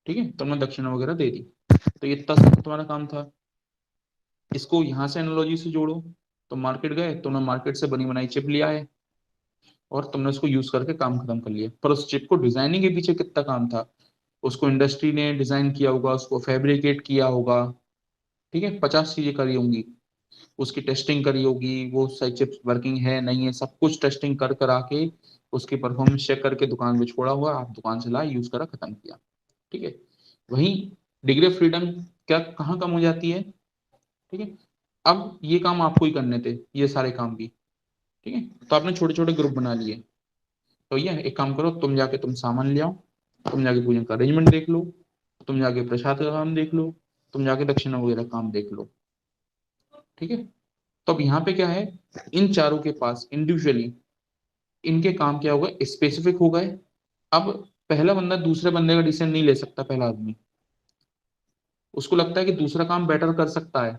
ठीक है, तुमने दक्षिणा वगैरह दे दी, तो ये इतना तुम्हारा काम था। इसको यहाँ से एनालॉजी से जोड़ो, तुम मार्केट गए, तुमने मार्केट से बनी बनाई चिप लिया है और तुमने उसको यूज करके काम खत्म कर लिया, पर उस चिप को डिजाइनिंग के पीछे कितना काम था, उसको इंडस्ट्री ने डिजाइन किया होगा, उसको फैब्रिकेट किया होगा। ठीक है, 50 चीजें करी होंगी, उसकी टेस्टिंग करी होगी, वो सही चिप्स वर्किंग है नहीं है, सब कुछ टेस्टिंग कर करा के उसकी परफॉर्मेंस चेक करके दुकान पे छोड़ा हुआ, आप दुकान से लाए, यूज करा, खत्म किया। ठीक है, वहीं डिग्री ऑफ फ्रीडम क्या कहाँ कम हो जाती है। ठीक है, अब ये काम आपको ही करने थे, ये सारे काम भी। ठीक है, तो आपने छोटे छोटे ग्रुप बना लिए, तो ये एक काम करो, तुम जाके तुम सामान ले आओ, तुम जाके पूजन का अरेंजमेंट देख लो, तुम जाके प्रसाद का काम देख लो, तुम जाके दक्षिणा वगैरह काम देख लो। ठीक है, तो अब यहाँ पे क्या है, इन चारों के पास इंडिविजुअली इनके काम क्या होगा, स्पेसिफिक हो गए। अब पहला बंदा दूसरे बंदे का डिसीजन नहीं ले सकता, पहला आदमी, उसको लगता है कि दूसरा काम बेटर कर सकता है,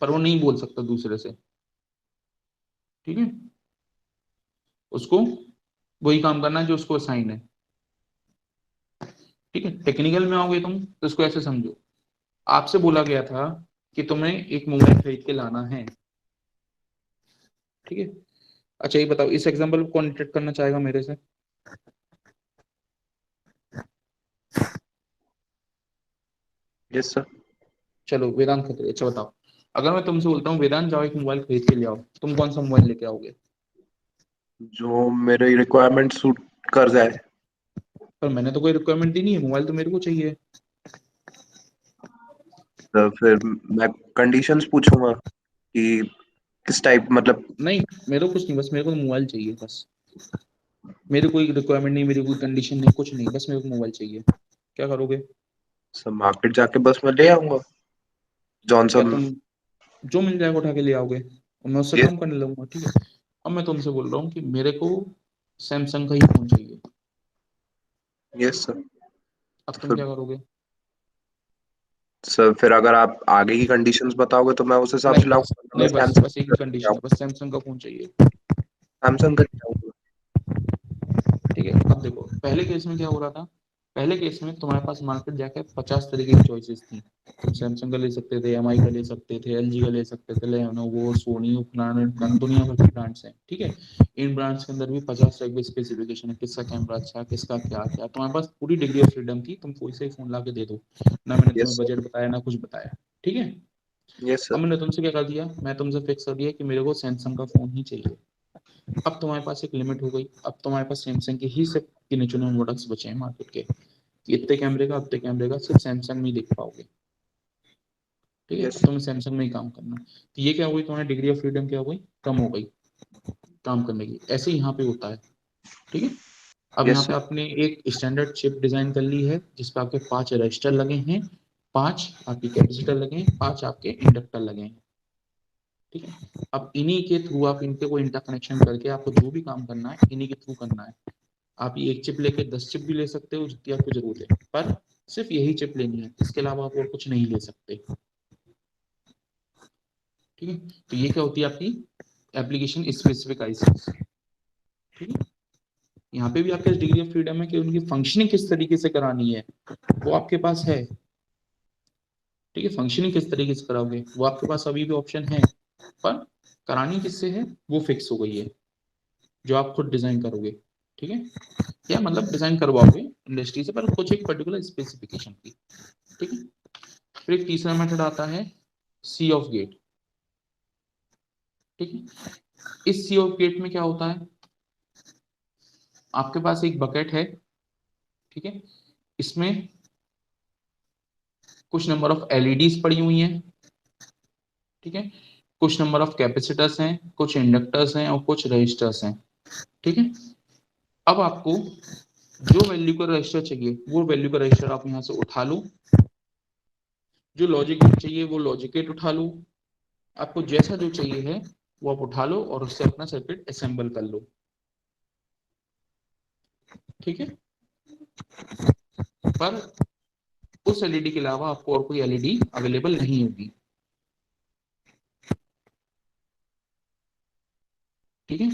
पर वो नहीं बोल सकता दूसरे से। ठीक है, उसको वही काम करना है जो उसको असाइन है। ठीक है, टेक्निकल में आओगे तुम तो इसको ऐसे समझो, आपसे बोला गया था कि तुम्हें एक मोबाइल खरीद के लाना है। ठीक है, अच्छा ये बताओ, इस एग्जांपल को कौन डिटेक्ट करना चाहेगा मेरे से? Yes sir. चलो वेदांत खत्री, अच्छा बताओ, अगर मैं तुमसे बोलता हूँ वेदांत जाओ एक मोबाइल खरीद के ले आओ, तुम कौन सा मोबाइल लेके आओगे? जो मेरे रिक्वायरमेंट सूट कर जाए। पर मैंने तो कोई रिक्वायरमेंट दी नहीं है, मोबाइल तो मेरे को चाहिए। तो फिर मैं कंडीशंस पूछूंगा कि किस टाइप, मतलब। नहीं, मेरे को कुछ नहीं, बस मेरे को मोबाइल चाहिए बस। मेरे कोई रिक्वायरमेंट नहीं, मेरी कोई कंडीशन नहीं, कुछ नहीं, बस मेरे को मोबाइल चाहिए। क्या करोगे? सर मार्केट जाके बस मैं ले आऊंगा क्या जॉनसन। तुम जो मिल जाएगा उठा के ले आओगे और मैं उससे यस। काम करने लगूंगा? ठीक है, अब मैं तुमसे बोल रहा हूँ कि मेरे को सैमसंग का ही फोन चाहिए, यस सर। अब तुम फिर क्या करोगे? सर फिर अगर आप आगे की कंडीशंस बताओगे तो मैं उस हिसाब से नहीं बस, लाऊंगा, मैं नहीं बस, बस एक ही कंडीशन सैमसंग है, बस सैमसंग का फोन चाहिए। का लाऊंगा। ठीक है, अब देखो पहले केस में क्या हो रहा था, पहले केस में तुम्हारे पास मार्केट जाके 50 तरीके की चॉइसेस थी। तुम सैमसंग का ले सकते थे, एमआई का ले सकते थे, एलजी का ले सकते थे, लेनोवो, सोनी, उपकरण, दुनिया भर के ब्रांड्स हैं। ठीक है, इन ब्रांड्स के अंदर भी 50 टाइप के स्पेसिफिकेशन है, किसका कैमरा अच्छा है, किसका क्या क्या, तुम्हारे पास पूरी डिग्री ऑफ फ्रीडम थी, तुम कोई से फोन ला के दे दो, ना मैंने यस तुम्हें सर। बजट बताया ना कुछ बताया। ठीक है, यस अब सर। मैंने तुमसे क्या कर दिया, मैं तुमसे फिक्स कर दिया कि मेरे को सैमसंग का फोन ही चाहिए। अब तुम्हारे पास एक लिमिट हो गई, अब तुम्हारे पास सैमसंग के ही सिर्फ गिने चुने प्रोडक्ट्स बचे हैं मार्केट के, इतने कैमरे का उतने कैमरे का सिर्फ सैमसंग में ही देख पाओगे। ठीक है, यस। अब तुम्हें सैमसंग में ही काम करना है। तो ये क्या हो गई, तुम्हारी डिग्री ऑफ फ्रीडम क्या हो गई, कम हो गई काम करने की। ऐसे ही यहाँ पे होता है। ठीक है, अब यहाँ यस पे सर। आपने एक स्टैंडर्ड चिप डिजाइन कर ली है जिसपे आपके 5 रजिस्टर लगे हैं, 5 आपके कैपेसिटर लगे हैं, 5 आपके इंडक्टर लगे हैं। ठीक है, अब इन्हीं के थ्रू आप इनके को इंटरकनेक्शन करके आपको जो भी काम करना है इन्हीं के थ्रू करना है। आप ये एक चिप लेके 10 चिप भी ले सकते हो जितनी आपको जरूरत है, पर सिर्फ यही चिप लेनी है, इसके अलावा आप और कुछ नहीं ले सकते। ठीक है, तो ये क्या होती है आपकी एप्लीकेशन स्पेसिफिक आईसीज। ठीक है, यहाँ पे भी आपके डिग्री ऑफ फ्रीडम है कि उनकी फंक्शनिंग किस तरीके से करानी है वो आपके पास है। ठीक है, फंक्शनिंग किस तरीके से कराओगे वो आपके पास अभी भी ऑप्शन है, पर करानी किससे है वो फिक्स हो गई है, जो आप खुद डिजाइन करोगे। ठीक है, या मतलब डिजाइन करवाओगे इंडस्ट्री से, पर कुछ एक पर्टिकुलर स्पेसिफिकेशन की। ठीक है, फिर एक तीसरा मेथड आता है सी ऑफ गेट। ठीक है, इस सी ऑफ गेट में क्या होता है, आपके पास एक बकेट है। ठीक है, इसमें कुछ नंबर ऑफ एलईडीज पड़ी हुई हैं। ठीक है, कुछ नंबर ऑफ कैपेसिटर्स हैं, कुछ इंडक्टर्स हैं और कुछ रजिस्टर्स हैं। ठीक है, अब आपको जो वैल्यू का रजिस्टर चाहिए वो वैल्यू का रजिस्टर आप यहां से उठा लो, जो लॉजिक गेट चाहिए वो लॉजिक गेट उठा लो, आपको जैसा जो चाहिए है वो आप उठा लो और उससे अपना सर्किट असेंबल कर लो। ठीक है, पर उस एलईडी के अलावा आपको और कोई एलईडी अवेलेबल नहीं होगी। ठीक है,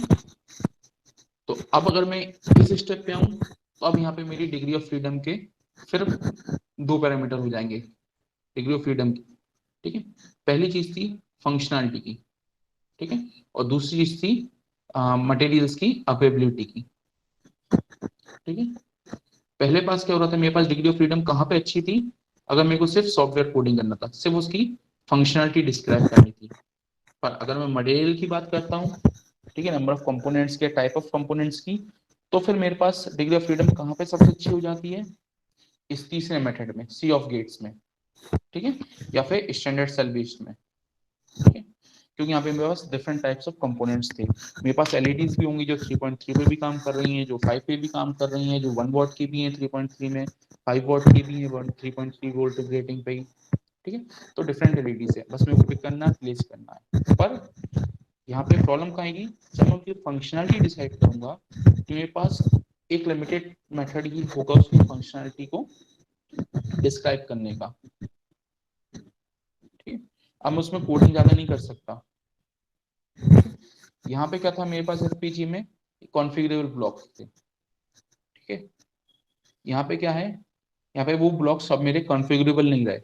तो अब अगर मैं इस स्टेप पे आऊं तो अब यहाँ पे मेरी डिग्री ऑफ फ्रीडम के फिर दो पैरामीटर हो जाएंगे डिग्री ऑफ फ्रीडम की। ठीक है, पहली चीज थी फंक्शनैलिटी की। ठीक है, और दूसरी चीज थी मटेरियल्स की अवेलेबिलिटी की। ठीक है, पहले पास क्या हो रहा था, मेरे पास डिग्री ऑफ फ्रीडम कहाँ पे अच्छी थी, अगर मेरे को सिर्फ सॉफ्टवेयर कोडिंग करना था, सिर्फ उसकी फंक्शनैलिटी डिस्क्राइब करनी थी। पर अगर मैं मटेरियल की बात करता हूँ, ठीक है, नंबर ऑफ कंपोनेंट्स के, टाइप ऑफ कंपोनेंट्स की, तो फिर मेरे पास डिग्री ऑफ फ्रीडम कहाँ पे सबसे अच्छी हो जाती है, इस तीसरे मेथड में सी ऑफ गेट्स में। ठीक है, या फिर स्टैंडर्ड सेल बेस्ड में। ठीक है, क्योंकि यहाँ पे मेरे पास डिफरेंट टाइप्स ऑफ कंपोनेंट्स थे। मेरे पास एलईडीज भी होंगी जो 3.3 पे भी काम कर रही हैं, जो 5 पे भी काम कर रही हैं, जो 1 वॉट की भी हैं 3.3 में, 5 वॉट की भी हैं 3.3 वोल्ट रेटिंग पे ही। ठीक है, तो डिफरेंट एलईडीज है, बस मेरे को पिक करना है, प्लेस करना है। पर यहाँ पे प्रॉब्लम कहाँ आएगी, जब मैं उनकी फंक्शनैलिटी डिसाइड करूंगा तो मेरे पास एक लिमिटेड मेथड ही होगा उसकी फंक्शनैलिटी को डिस्क्राइब करने का। ठीक है, अब मैं उसमें कोडिंग ज्यादा नहीं कर सकता। यहाँ पे क्या था, मेरे पास एफपीजी में कॉन्फ़िगरेबल ब्लॉक्स थे। ठीक है, यहाँ पे क्या है, यहाँ पे वो ब्लॉक सब मेरे कॉन्फ़िगरेबल नहीं रहे।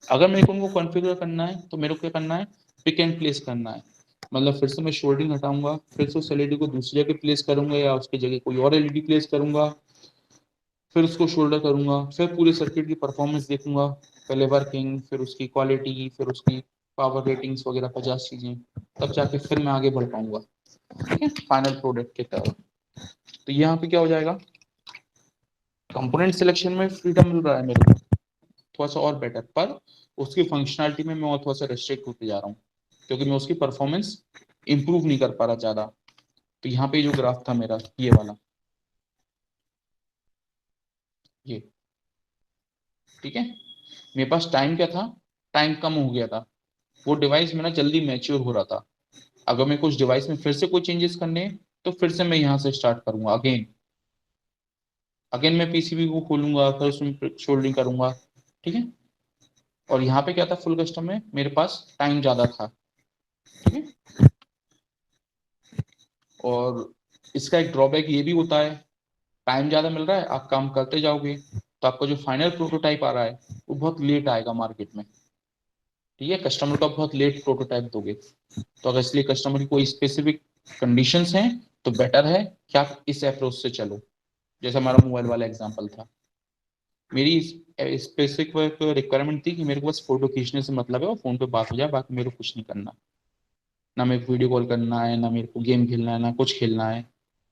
अगर मेरे को उनको कॉन्फ़िगर करना है तो मेरे को क्या करना है, पिक एंड प्लेस करना है। मतलब फिर से मैं शोल्डरिंग हटाऊंगा, फिर से उस एलईडी को दूसरी जगह प्लेस करूंगा या उसकी जगह कोई और एलईडी प्लेस करूंगा, फिर उसको शोल्डर करूंगा, फिर पूरे सर्किट की परफॉर्मेंस देखूंगा, पहले वर्किंग, फिर उसकी क्वालिटी, फिर उसकी पावर रेटिंग्स वगैरह 50 चीजें, तब जाके फिर मैं आगे बढ़ पाऊंगा। ठीक है, फाइनल प्रोडक्ट की तरफ। तो यहाँ पे क्या हो जाएगा, कंपोनेंट सिलेक्शन में फ्रीडम मिल रहा है मेरे को थोड़ा सा और बेटर, पर उसकी फंक्शनैलिटी में मैं और थोड़ा सा रेस्ट्रिक्ट होते जा रहा हूँ, क्योंकि मैं उसकी परफॉर्मेंस इंप्रूव नहीं कर पा रहा ज्यादा। तो यहाँ पे जो ग्राफ था मेरा ये वाला, ये, ठीक है, मेरे पास टाइम क्या था, टाइम कम हो गया था, वो डिवाइस मेरा जल्दी मैच्योर हो रहा था। अगर मैं कुछ डिवाइस में फिर से कोई चेंजेस करने हैं, तो फिर से मैं यहाँ से स्टार्ट करूंगा अगेन। अगेन मैं पीसीबी को खोलूंगा, फिर उसमें शोल्डरिंग करूंगा। ठीक है, और यहाँ पे क्या था, फुल कस्टम में मेरे पास टाइम ज्यादा था। ठीक है, और इसका एक ड्रॉबैक ये भी होता है, टाइम ज्यादा मिल रहा है, आप काम करते जाओगे, तो आपका जो फाइनल प्रोटोटाइप आ रहा है वो बहुत लेट आएगा मार्केट में। ठीक है, कस्टमर का बहुत लेट प्रोटोटाइप दोगे, तो अगर इसलिए कस्टमर की कोई स्पेसिफिक कंडीशंस हैं तो बेटर है कि आप इस अप्रोच से चलो, जैसा हमारा मोबाइल वाला एग्जांपल था। मेरी स्पेसिफिक रिक्वायरमेंट थी कि मेरे को बस फोटो खींचने से मतलब है और फोन पे बात हो जाए, बाकी मेरे को कुछ नहीं करना, ना मेरे को वीडियो कॉल करना है, ना मेरे को गेम खेलना है, ना कुछ खेलना है।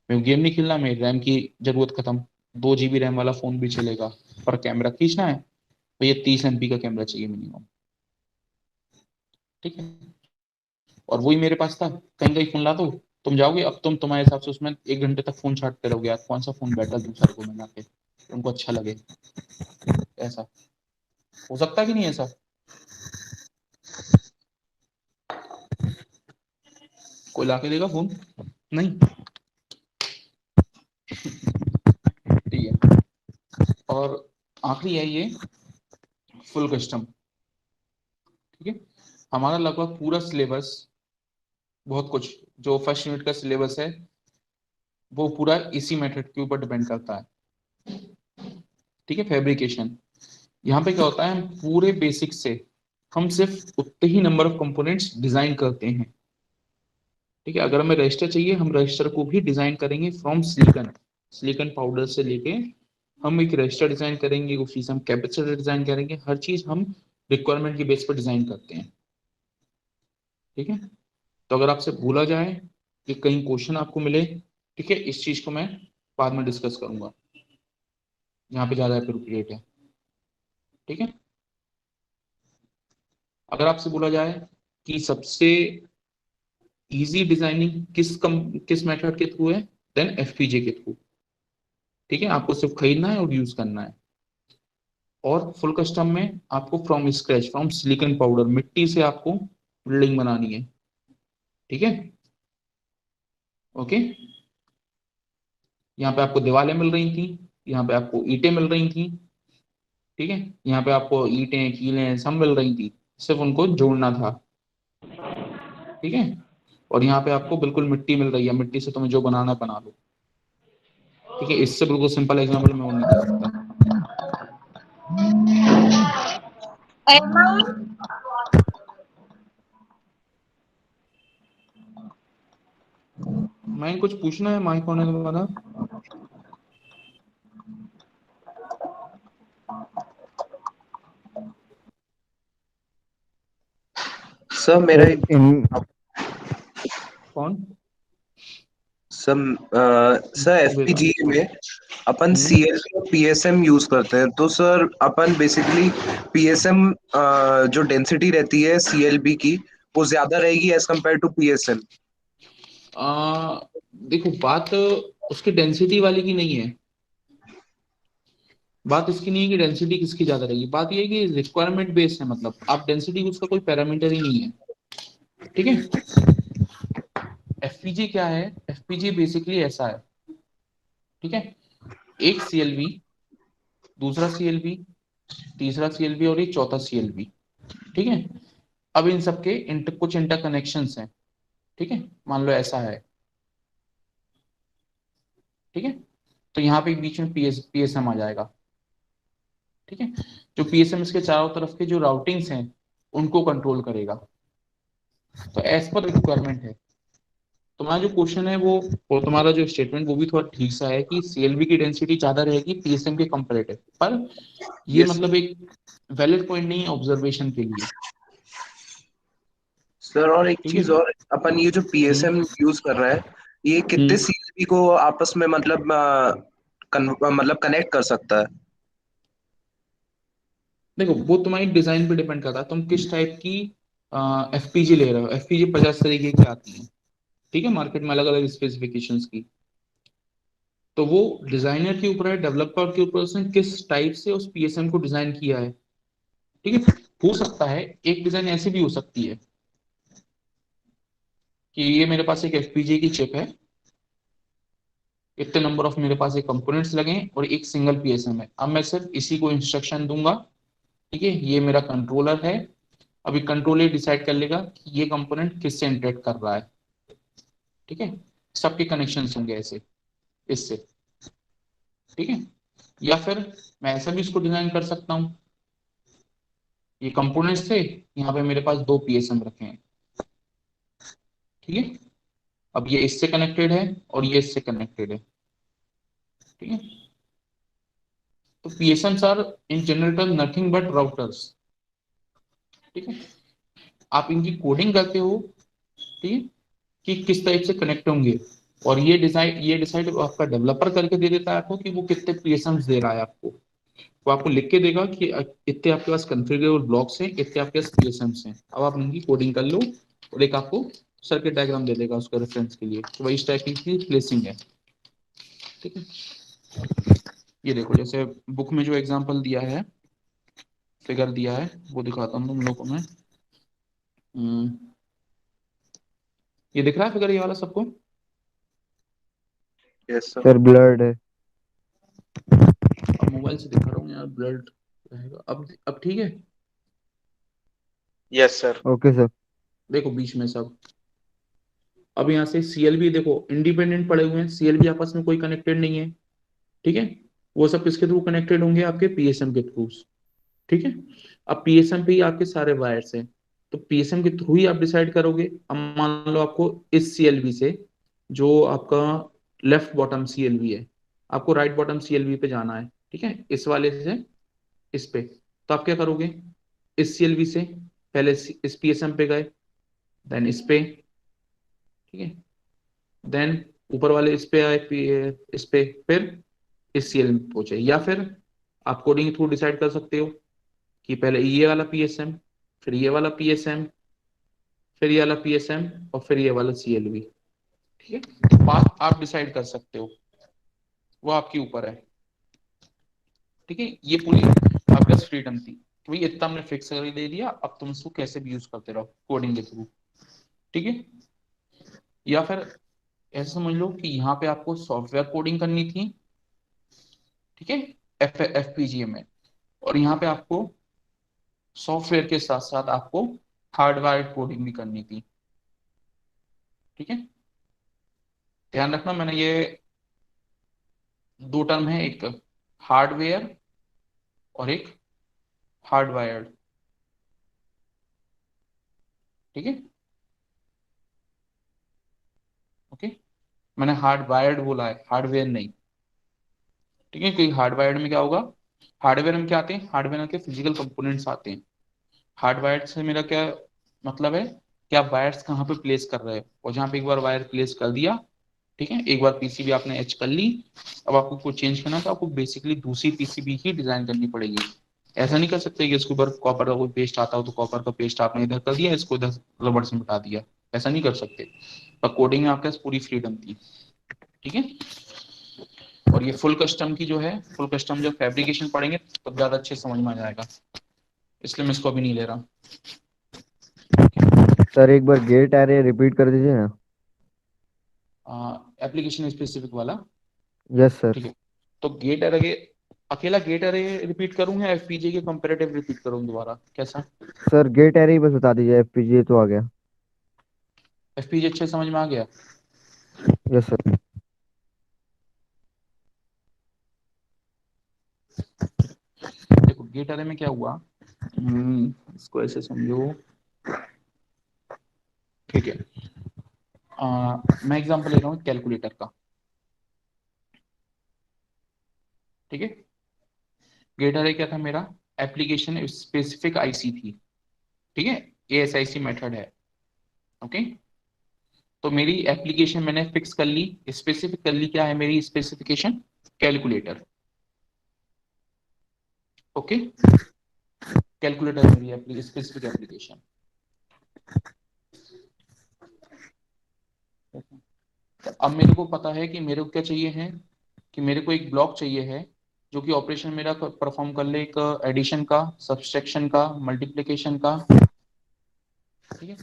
मेरे को गेम नहीं खेलना, मेरी रैम की जरूरत खत्म, 2 GB रैम वाला फोन भी चलेगा, पर कैमरा खींचना है तो ये 30 MP का कैमरा चाहिए मिनिमम। ठीक है, और वही मेरे पास था, कहीं कहीं फोन ला दो, तुम जाओगे, अब तुम्हारे हिसाब से उसमें 1 घंटे तक फोन छाटते रहोगे, यार कौन सा फोन बेटर दूसरे को मिला के तुमको अच्छा लगे। ऐसा हो सकता कि नहीं ऐसा, कोई ला के देगा फोन, नहीं। ठीक है, और आखिरी है ये फुल कस्टम। ठीक है, हमारा लगभग पूरा सिलेबस, बहुत कुछ जो फर्स्ट यूनिट का सिलेबस है वो पूरा इसी मेथड के ऊपर डिपेंड करता है। ठीक है, फैब्रिकेशन। यहाँ पे क्या होता है, हम पूरे बेसिक से हम सिर्फ उतने ही नंबर ऑफ कंपोनेंट्स डिजाइन करते हैं। ठीक है, अगर हमें रजिस्टर चाहिए, हम रजिस्टर को भी डिजाइन करेंगे फ्रॉम सिलिकॉन, सिलिकॉन पाउडर से लेके हम एक रजिस्टर डिजाइन करेंगे, उसी से हम कैपेसिटर डिजाइन करेंगे, हर चीज हम रिक्वायरमेंट की बेस पर डिजाइन करते हैं। ठीक है, तो अगर आपसे बोला जाए कि कहीं क्वेश्चन आपको मिले, ठीक है, इस चीज को मैं बाद में डिस्कस करूंगा, यहाँ पे ज्यादा अप्रोप्रिएट है। ठीक है, अगर आपसे बोला जाए कि सबसे इजी डिजाइनिंग किस मेथड के थ्रू है, देन एफपीजे के थ्रू। ठीक है, आपको सिर्फ खरीदना है और यूज करना है। और फुल कस्टम में आपको from scratch, from silicon powder, मिट्टी से आपको बिल्डिंग बनानी है। ठीक है, ओके। यहाँ पे आपको दीवारें मिल रही थी, यहाँ पे आपको ईंटें मिल रही थी। ठीक है, यहाँ पे आपको ईंटें कीलें सब मिल रही थी, सिर्फ उनको जोड़ना था। ठीक है, और यहाँ पे आपको बिल्कुल मिट्टी मिल रही है, मिट्टी से तुम्हें जो बनाना है बना लो। ठीक है, इससे बिल्कुल सिंपल एग्जाम्पल मैं वो नहीं दे सकता। मैं कुछ पूछना है माइक होने के बाद? सर मेरा सर इन कौन? सर बेटा। एफपीजीए में अपन सीएलबी और पीएसएम यूज करते हैं, तो सर अपन बेसिकली पीएसएम जो डेंसिटी रहती है सीएलबी की वो ज्यादा रहेगी एज कम्पेयर टू पीएसएम। देखो, बात उसकी डेंसिटी वाली की नहीं है, बात इसकी नहीं है कि डेंसिटी किसकी ज्यादा रहेगी, बात ये है कि रिक्वायरमेंट बेस्ड है, मतलब आप डेंसिटी उसका कोई पैरामीटर ही नहीं है। ठीक है, एफपीजी क्या है, एफपीजी बेसिकली ऐसा है। ठीक है, एक सीएलबी, दूसरा सीएलबी, तीसरा सीएलबी और एक चौथा सीएलबी। ठीक है, अब इन सबके कुछ इंटरकनेक्शंस हैं। ठीक है, मान लो ऐसा है। ठीक है, तो यहाँ पे बीच में पीएसएम आ जाएगा। ठीक है, जो पीएसएम इसके चारों तरफ के जो राउटिंग्स हैं उनको कंट्रोल करेगा। तो एज पर रिक्वायरमेंट है। तुम्हारा जो क्वेश्चन है वो, और तुम्हारा जो स्टेटमेंट वो भी थोड़ा ठीक सा है कि सीएलबी की डेंसिटी ज्यादा रहेगी पीएसएम के कंपैरेटिव, पर ये यस मतलब एक वैलिड पॉइंट नहीं है ऑब्जर्वेशन के लिए। सर, और एक ठीक है। चीज और, अपन ये जो हम्म। पीएसएम यूज कर रहे हैं ये कितने हम्म। सीएलबी को आपस में मतलब मतलब कनेक्ट कर सकता है? देखो, वो तुम्हारी डिजाइन पे डिपेंड करता है, तुम किस टाइप की एफपीजी ले रहे हो। एफपीजी 50 तरीके की आती है। ठीक है, मार्केट में अलग अलग स्पेसिफिकेशंस की। तो वो डिजाइनर के ऊपर है, डेवलपर के ऊपर, उसने किस टाइप से उस पीएसएम को डिजाइन किया है। ठीक है, हो सकता है एक डिजाइन ऐसी भी हो सकती है कि ये मेरे पास एक एफपीजी की चिप है, इतने नंबर ऑफ मेरे पास एक कंपोनेंट्स लगे हैं और एक सिंगल पीएसएम है, अब मैं सिर्फ इसी को इंस्ट्रक्शन दूंगा। ठीक है, ये मेरा कंट्रोलर है, अभी कंट्रोलर डिसाइड कर लेगा कि ये कंपोनेंट किससे इंटरेक्ट कर रहा है। ठीक है, सबके कनेक्शन होंगे ऐसे, इससे। ठीक है, या फिर मैं ऐसा भी इसको डिजाइन कर सकता हूँ, ये कंपोनेंट्स थे, यहाँ पे मेरे पास दो पीएसएम रखे हैं। ठीक है, अब ये इससे कनेक्टेड है और ये इससे कनेक्टेड है। ठीक है, तो PSMs are in general term nothing but routers. ठीक है, आप इनकी कोडिंग करते हो, ठीक है, कि किस टाइप से कनेक्ट होंगे, और ये डिसाइड आपका डेवलपर करके दे देता है आपको कि वो कितने पीएसएम्स दे रहा है आपको। वो आपको लिख के देगा कि इतने आपके पास कॉन्फ़िगरेबल ब्लॉक्स हैं, इतने आपके पास पीएसएम्स हैं, अब आप इनकी कोडिंग कर लो, और एक आपको सर्किट डायग्राम दे देगा उसका रेफरेंस के लिए, तो वही इस टाइप की प्लेसिंग है। ठीक है, ये देखो, जैसे बुक में जो एग्जांपल दिया है, फिगर दिया है, वो दिखाता हूँ तुम लोगों को मैं। हम्म, ये दिख रहा है फिगर, ये वाला सबको? Yes sir. सर ब्लर्ड है। अब मोबाइल से दिखा रहा हूँ यार, ब्लर्ड रहेगा। अब ठीक है। Yes sir. Okay sir. देखो बीच में सब, अब यहाँ से सीएलबी देखो इंडिपेंडेंट पड़े हुए हैं, सीएलबी आपस में कोई कनेक्टेड नहीं है, ठीक है। वो सब किसके थ्रू कनेक्टेड होंगे, आपके पीएसएम के थ्रू, ठीक है। अब पीएसएम पे ही आपके सारे वायर्स हैं, तो पीएसएम के थ्रू ही आप डिसाइड करोगे। अब मान लो आपको इस सीएलबी से, जो आपका लेफ्ट बॉटम सीएलबी है, आपको राइट बॉटम सीएलबी पे जाना है, ठीक है, इस वाले से इस पे। तो आप क्या करोगे, इस सीएलबी से पहले इस पीएसएम पे गए, देन इस पे, ठीक है, देन ऊपर वाले इस पे आए, इस पे, फिर इस सीएल में पहुंचे। या फिर आप कोडिंग थ्रू डिसाइड कर सकते हो कि पहले ये वाला पीएसएम, फिर ये वाला पीएसएम, फिर ये वाला पीएसएम, और फिर ये वाला सीएलवी, ठीक है। तो पाथ आप डिसाइड कर सकते हो, वो आपके ऊपर है, ठीक है। ये पूरी आपके पास फ्रीडम थी कि भाई इतना हमने फिक्स कर दे दिया, अब तुम इसको कैसे भी यूज करते रहो कोडिंग के थ्रू, ठीक है। या फिर ऐसे समझ लो कि यहाँ पे आपको सॉफ्टवेयर कोडिंग करनी थी, ठीक है, एफपीजीए में, और यहाँ पे आपको सॉफ्टवेयर के साथ साथ आपको हार्डवेयर कोडिंग भी करनी थी, ठीक है। ध्यान रखना, मैंने ये दो टर्म है, एक हार्डवेयर और एक हार्डवायर्ड, ठीक है, ओके। मैंने हार्डवायर्ड बोला है, हार्डवेयर नहीं, ठीक है। क्योंकि हार्डवायर्ड में क्या होगा, हार्डवेयर में क्या आते हैं, हार्डवेयर के फिजिकल कंपोनेंट्स आते हैं। हार्डवायर्ड से मेरा क्या मतलब है कि आप वायर्स कहाँ पे प्लेस कर रहे हो, और जहाँ पे एक बार वायर प्लेस कर दिया, ठीक है, एक बार पीसीबी आपने एच कर ली, अब आपको कुछ चेंज करना है तो आपको बेसिकली दूसरी पीसीबी ही डिजाइन करनी पड़ेगी। ऐसा नहीं कर सकते कि इसके ऊपर कॉपर का कोई पेस्ट आता हो तो कॉपर का पेस्ट आपने इधर कर दिया, इसको इधर रबड़ से मिटा दिया, ऐसा नहीं कर सकते। पर कोडिंग में आपके पास पूरी फ्रीडम थी, ठीक है। और ये फुल कस्टम की जो है, फुल कस्टम जब फैब्रिकेशन पढ़ेंगे तब ज्यादा अच्छे समझ में आ जाएगा, इसलिए मैं इसको अभी नहीं ले रहा। सर एक बार गेट एरे रिपीट कर दीजिए ना। एप्लीकेशन स्पेसिफिक वाला, यस सर। ठीक है। तो गेट अरे, अकेला गेट अरे रिपीट करूं या एफपीजे के कंपैरेटिव रिपीट करूं दोबारा, कैसा? सर गेट एरे ही बस बता दीजिए, एफपीजीए तो आ गया। एफपीजे अच्छे समझ में आ गया। Yes sir. देखो गेट अरे में क्या हुआ, इसको ऐसे समझो, ठीक है। मैं एग्जांपल ले रहा हूँ कैलकुलेटर का, ठीक है। गेट अरे क्या था मेरा, एप्लीकेशन स्पेसिफिक आईसी थी, ठीक है, एएसआईसी मेथड है, ओके। तो मेरी एप्लीकेशन मैंने फिक्स कर ली, स्पेसिफिक कर ली, क्या है मेरी स्पेसिफिकेशन, कैलकुलेटर, ओके। कैलकुलेटर मेरी स्पेसिफिक एप्लीकेशन। अब मेरे को पता है कि मेरे को क्या चाहिए है, कि मेरे को एक ब्लॉक चाहिए है जो कि ऑपरेशन मेरा परफॉर्म कर ले, एक एडिशन का, सब्सट्रैक्शन का, मल्टीप्लिकेशन का, ठीक है,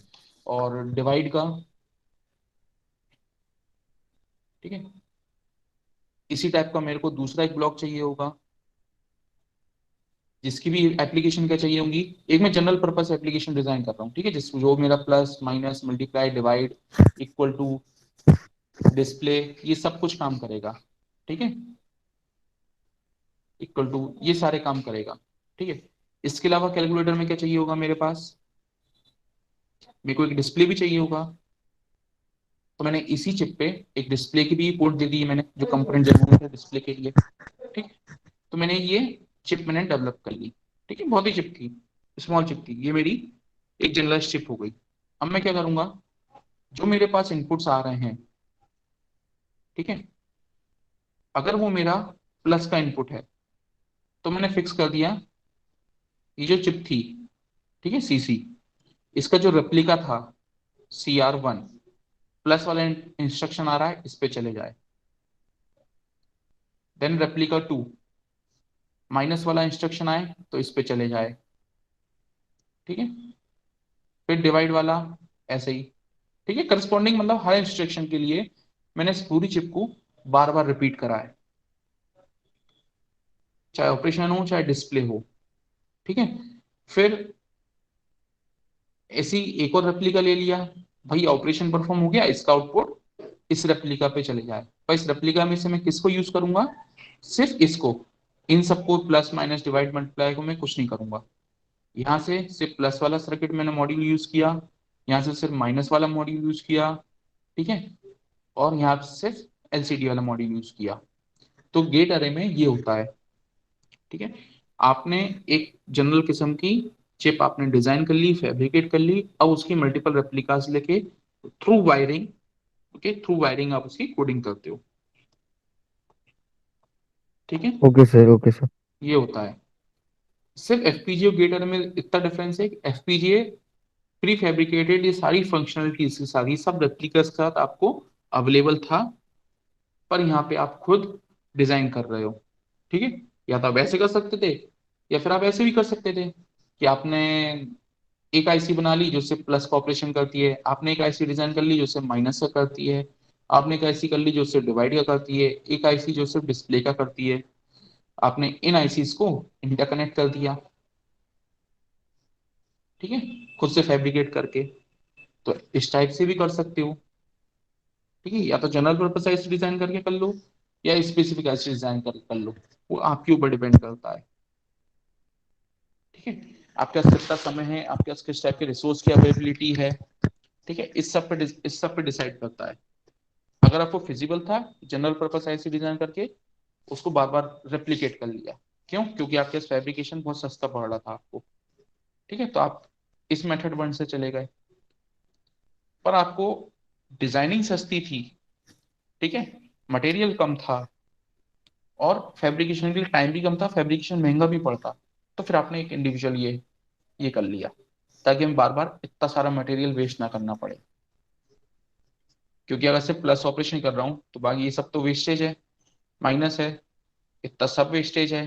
और डिवाइड का, ठीक है। इसी टाइप का मेरे को दूसरा एक ब्लॉक चाहिए होगा जिसकी भी एप्लीकेशन क्या चाहिए होंगी। एक मैं जनरल पर्पस एप्लीकेशन डिजाइन कर रहा हूँ, ठीक है, जिस जो मेरा plus minus multiply divide equal to display ये सब कुछ काम करेगा, ठीक है, इक्वल टू ये सारे काम करेगा, ठीक है। इसके अलावा कैलकुलेटर में क्या चाहिए होगा मेरे पास, मेरे को एक डिस्प्ले भी चाहिए होगा। तो मैंने इसी चिप पे एक डिस्प्ले की भी पोर्ट दे दी है, मैंने जो कंपोनेंट जनरेट है डिस्प्ले के लिए, ठीक। तो मैंने ये चिप मैंने डेवलप कर ली, ठीक है, बहुत ही चिप थी, स्मॉल चिप थी, ये मेरी एक जनरलाइज चिप हो गई। अब मैं क्या करूंगा, जो मेरे पास इनपुट्स आ रहे हैं, ठीक है, अगर वो मेरा प्लस का इनपुट है तो मैंने फिक्स कर दिया, ये जो चिप थी, ठीक है, सीसी, इसका जो रेप्लिका था CR1, प्लस वाला इंस्ट्रक्शन आ रहा है इस पे चले जाए, देन रेप्लिका 2 माइनस वाला इंस्ट्रक्शन आए तो इस पे चले जाए, ठीक है, फिर डिवाइड वाला ऐसे ही, ठीक है, करस्पॉन्डिंग, मतलब हर इंस्ट्रक्शन के लिए मैंने इस पूरी चिप को बार बार रिपीट करा है, चाहे ऑपरेशन हो चाहे डिस्प्ले हो, ठीक है। फिर ऐसी एक और रेप्लिका ले लिया, भाई ऑपरेशन परफॉर्म हो गया, इसका आउटपुट इस रेप्लिका पे चले जाए, पर इस रेप्लिका में से मैं किसको यूज करूंगा, सिर्फ इसको, इन सबको प्लस माइनस डिवाइड मल्टीप्लाई को मैं कुछ नहीं करूंगा। यहाँ से सिर्फ प्लस वाला सर्किट मैंने मॉड्यूल यूज किया, यहाँ से सिर्फ माइनस वाला मॉड्यूल यूज किया, ठीक है, और यहाँ से सिर्फ एलसीडी वाला मॉड्यूल यूज किया। तो गेट अरे में ये होता है, ठीक है। आपने एक जनरल किस्म की चिप आपने डिजाइन कर ली, फैब्रिकेट कर ली, अब उसकी मल्टीपल रेप्लिकास लेके through wiring, okay, through wiring आप उसकी कोडिंग करते हो, ठीक है। Okay sir, okay sir. ये होता है। सिर्फ एफपीजीए और गेट अरे में इतना डिफरेंस है कि एफपीजीए प्री फैब्रिकेटेड, ये सारी फंक्शनलिटी इसकी सारी सब रेप्लिकास के साथ आपको अवेलेबल था, पर यहाँ पे आप खुद डिजाइन कर रहे हो, ठीक है। या तो आप ऐसे कर सकते थे, या फिर आप ऐसे भी कर सकते थे कि आपने एक आईसी बना ली जो सिर्फ प्लस का ऑपरेशन करती है, आपने एक आईसी डिजाइन कर ली जो सिर्फ माइनस का करती है, आपने एक आईसी कर ली जो सिर्फ डिवाइड का करती है, एक आईसी जो सिर्फ डिस्प्ले का करती है, आपने इन आईसीज को इंटरकनेक्ट कर दिया, ठीक है, खुद से फैब्रिकेट करके। तो इस टाइप से भी कर सकते हो, ठीक है, या तो जनरल पर्पस आईसी डिजाइन करके कर लो, या स्पेसिफिक आईसी डिजाइन कर लो, वो आपके ऊपर डिपेंड करता है, ठीक है। आपके पास कितना समय है, आपके पास किस टाइप के रिसोर्स की अवेलेबिलिटी है, ठीक है, इस सब पे डिसाइड करता है। अगर आपको फिजिबल था जनरल पर्पस आईसी डिजाइन करके उसको बार बार रेप्लिकेट कर लिया, क्यों, क्योंकि आपके पास फैब्रिकेशन बहुत सस्ता पड़ रहा था आपको, ठीक है, तो आप इस मेथड वन से चले गए। पर आपको डिजाइनिंग सस्ती थी, ठीक है, मटेरियल कम था, और फैब्रिकेशन के लिए टाइम भी कम था, फैब्रिकेशन महंगा भी पड़ता, तो फिर आपने एक इंडिविजुअल ये कर लिया, ताकि हमें बार बार इतना सारा मटेरियल वेस्ट ना करना पड़े। क्योंकि अगर सिर्फ प्लस ऑपरेशन कर रहा हूँ तो बाकी ये सब तो वेस्टेज है, माइनस है, इतना सब वेस्टेज है,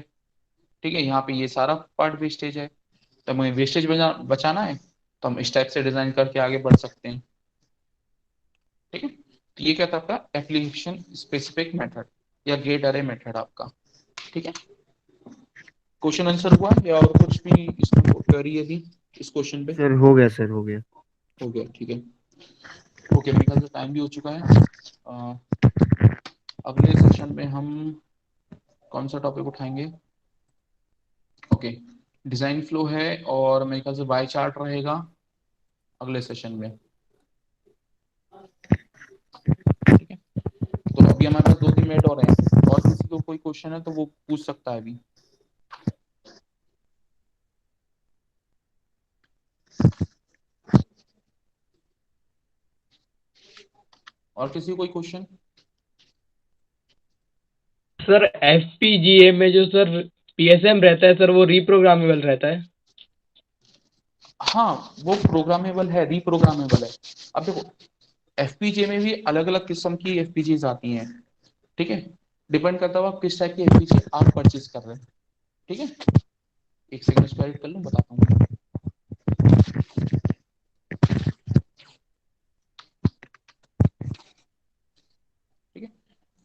ठीक है, यहाँ पे ये सारा पार्ट वेस्टेज है, तो हमें वेस्टेज बचाना है, तो हम इस टाइप से डिजाइन करके आगे बढ़ सकते हैं, ठीक है। तो ये क्या था आपका एप्लीकेशन स्पेसिफिक मेथड या गेट अरे मेथड आपका, ठीक है। क्वेश्चन आंसर हुआ या और कुछ भी इसमें क्वेरी है अभी इस क्वेश्चन पे? सर हो गया, सर हो गया। हो गया, ठीक है। ओके, मेरे ख्याल से टाइम भी हो चुका है। अगले सेशन में हम कौन सा टॉपिक उठाएंगे? ओके, डिजाइन फ्लो है, और मेरे ख्याल से बाय चार्ट रहेगा अगले सेशन में, ठीक है। तो अभी हमारे पास 2-3 मिनट और हैं, और किसी को कोई क्वेश्चन है तो वो पूछ सकता है अभी। और किसी को कोई क्वेश्चन? सर एफपीजीए में जो सर पीएसएम रहता है सर वो रीप्रोग्रामेबल रहता है? हाँ, वो प्रोग्रामेबल है, रीप्रोग्रामेबल है। अब देखो एफपीजे में भी अलग अलग किस्म की एफपीजीज आती हैं, ठीक है, डिपेंड करता हुआ किस टाइप की एफपीजी आप परचेज कर रहे हैं, ठीक है। एक सेकंड इसको एडिट कर लूं, बताता हूँ। ठीक है,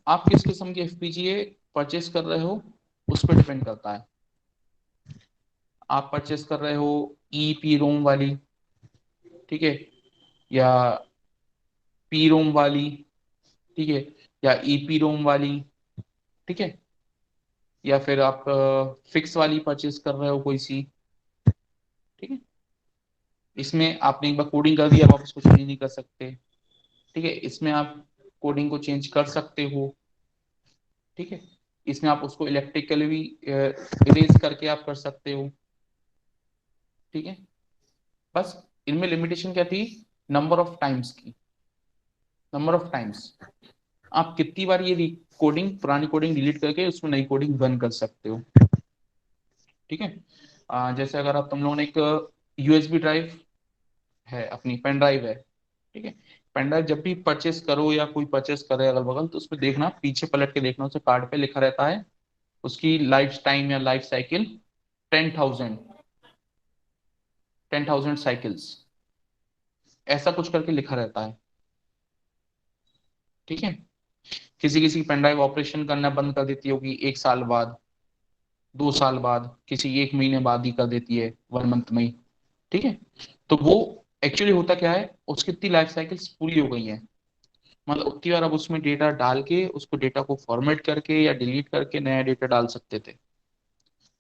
आप किस किस्म की एफपीजीए परचेज कर रहे हो उस पर डिपेंड करता है। आप परचेज कर रहे हो ईपी रोम वाली, ठीक है, या पी रोम वाली, ठीक है, या ईपी रोम वाली, ठीक है, या फिर आप फिक्स वाली परचेज कर रहे हो कोई सी, ठीक है। इसमें आपने एक बार कोडिंग कर दिया, अब आप उसको चेंज नहीं कर सकते, ठीक है, इसमें आप कोडिंग को चेंज कर सकते हो, ठीक है, इसमें आप उसको इलेक्ट्रिकली भी इरेज करके आप कर सकते हो, ठीक है। बस इनमें लिमिटेशन क्या थी, नंबर ऑफ टाइम्स की, नंबर ऑफ टाइम्स आप कितनी बार ये कोडिंग, पुरानी कोडिंग डिलीट करके उसमें नई कोडिंग रन कर सकते हो, ठीक है। जैसे अगर आप तुम लोगों ने एक यूएसबी ड्राइव है, अपनी पेन ड्राइव है, ठीक है, पेन ड्राइव जब भी परचेस करो या कोई परचेस करे अगल बगल, तो उसमें देखना, पीछे पलट के देखना, उसे कार्ड पे लिखा रहता है उसकी लाइफ टाइम या लाइफ साइकिल 10,000, 10,000 साइकिल्स, ऐसा कुछ करके लिखा रहता है, ठीक है। किसी किसी पेन ड्राइव ऑपरेशन करना बंद कर देती होगी 1 साल बाद, 2 साल बाद, किसी 1 महीने बाद ही कर देती है, 1 मंथ में ही, ठीक है। तो वो एक्चुअली होता क्या है, उसकी इतनी लाइफ साइकिल्स पूरी हो गई हैं, मतलब उतनी बार अब उसमें डेटा डाल के उसको डेटा को फॉर्मेट करके या डिलीट करके नया डेटा डाल सकते थे।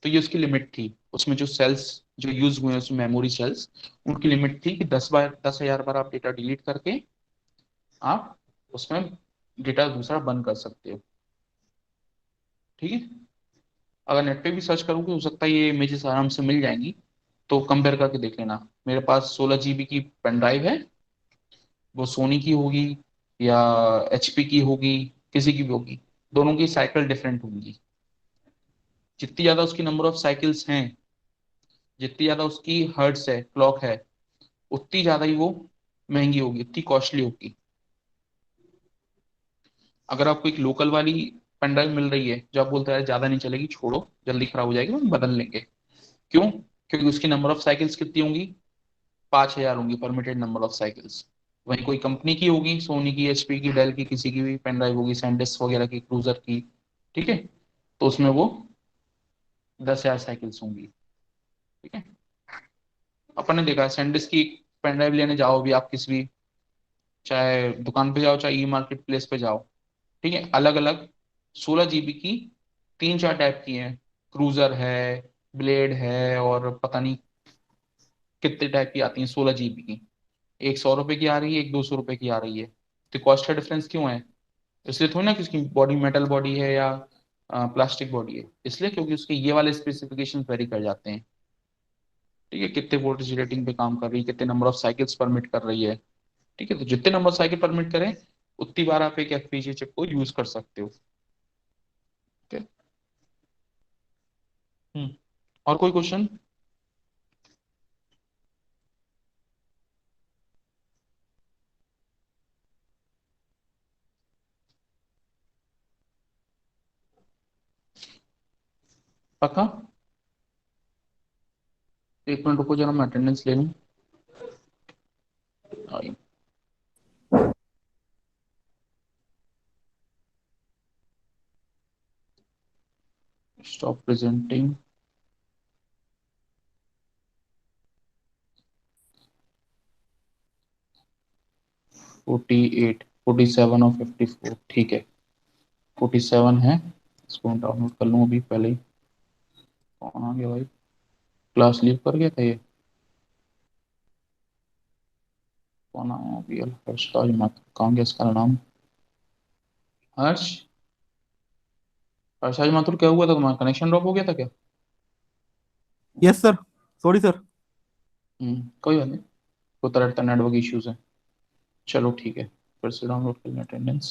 तो ये उसकी लिमिट थी, उसमें जो सेल्स जो यूज हुए हैं उसमें मेमोरी सेल्स, उनकी लिमिट थी कि 10,000 बार आप डेटा डिलीट करके आप उसमें डेटा दूसरा बंद कर सकते हो। ठीक है, अगर नेट पे भी सर्च करोगे हो सकता है ये इमेजेस आराम से मिल जाएंगी, तो कंपेयर करके देख लेना। मेरे पास 16 GB की पेन ड्राइव है, वो सोनी की होगी या HP की होगी, किसी की भी होगी, दोनों की साइकिल डिफरेंट होंगी। जितनी ज्यादा उसकी नंबर ऑफ साइकिल्स हैं, जितनी ज्यादा उसकी हर्ट्स है, क्लॉक है, उतनी ज्यादा ही वो महंगी होगी, उतनी कॉस्टली होगी। अगर आपको एक लोकल वाली पेन ड्राइव मिल रही है जो आप बोलते हैं ज्यादा नहीं चलेगी, छोड़ो जल्दी खराब हो जाएगी, हम बदल लेंगे, क्यों? क्योंकि उसकी नंबर ऑफ साइकिल्स कितनी होंगी, 5,000 होंगी, परमिटेड नंबर ऑफ साइकिल्स। वहीं कोई कंपनी की होगी, सोनी की, HP की, डेल की, किसी की भी पेन ड्राइव होगी, सैनडिस्क वगैरह की, क्रूजर की, ठीक है, तो उसमें वो 10,000 साइकिल्स होंगी। ठीक है, अपन ने देखा है सैनडिस्क की पेन ड्राइव लेने जाओ भी आप किसी भी, चाहे दुकान पे जाओ चाहे ई मार्केट प्लेस पे जाओ, ठीक है, अलग अलग 16 GB की 3-4 टाइप की हैं, क्रूजर है, ब्लेड है, और पता नहीं कितने टाइप की आती हैं 16 GB की। एक 100 रुपए की आ रही है, एक 200 रुपए की आ रही है। तो कॉस्ट का डिफरेंस क्यों है? इसलिए थोड़ी ना कि उसकी बॉडी मेटल बॉडी है या प्लास्टिक बॉडी है, इसलिए क्योंकि उसके ये वाले स्पेसिफिकेशन वेरी कर जाते हैं। ठीक है, कितने वोल्टेज रेटिंग पे काम कर रही है, कितने नंबर ऑफ साइकिल्स परमिट कर रही है। ठीक है, तो जितने नंबर साइकिल परमिट करें उतनी बार आप एक FPGA चिप को यूज कर सकते हो। ठीक है, और कोई क्वेश्चन? पक्का? एक मिनट रुको जरा, मैं अटेंडेंस ले लूँ। Stop presenting. फोर्टी 47 और 54, ठीक है, 47 है, इसको डाउनलोड कर लूँ अभी पहले ही। कौन आ गया भाई, क्लास लीव कर गया था ये, कौन आया अभी? हर्षराज माथुर, कहाँ गया इसका नाम? हर्ष, हर्षराज माथुर, क्या हुआ था तुम्हारा, कनेक्शन ड्रॉप हो गया था क्या? Yes sir, sorry sir. कोई बात नहीं, होता रहता, नेटवर्क इश्यूज है। चलो ठीक है, फिर से डाउनलोड कर लें अटेंडेंस।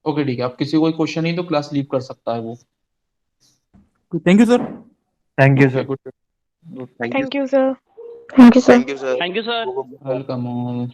ओके ठीक है, अब किसी को कोई क्वेश्चन नहीं तो क्लास लीव कर सकता है वो। Thank you sir. Thank you okay sir. Good, thank you Thank you, sir. Thank you, sir. Thank you sir. Welcome all.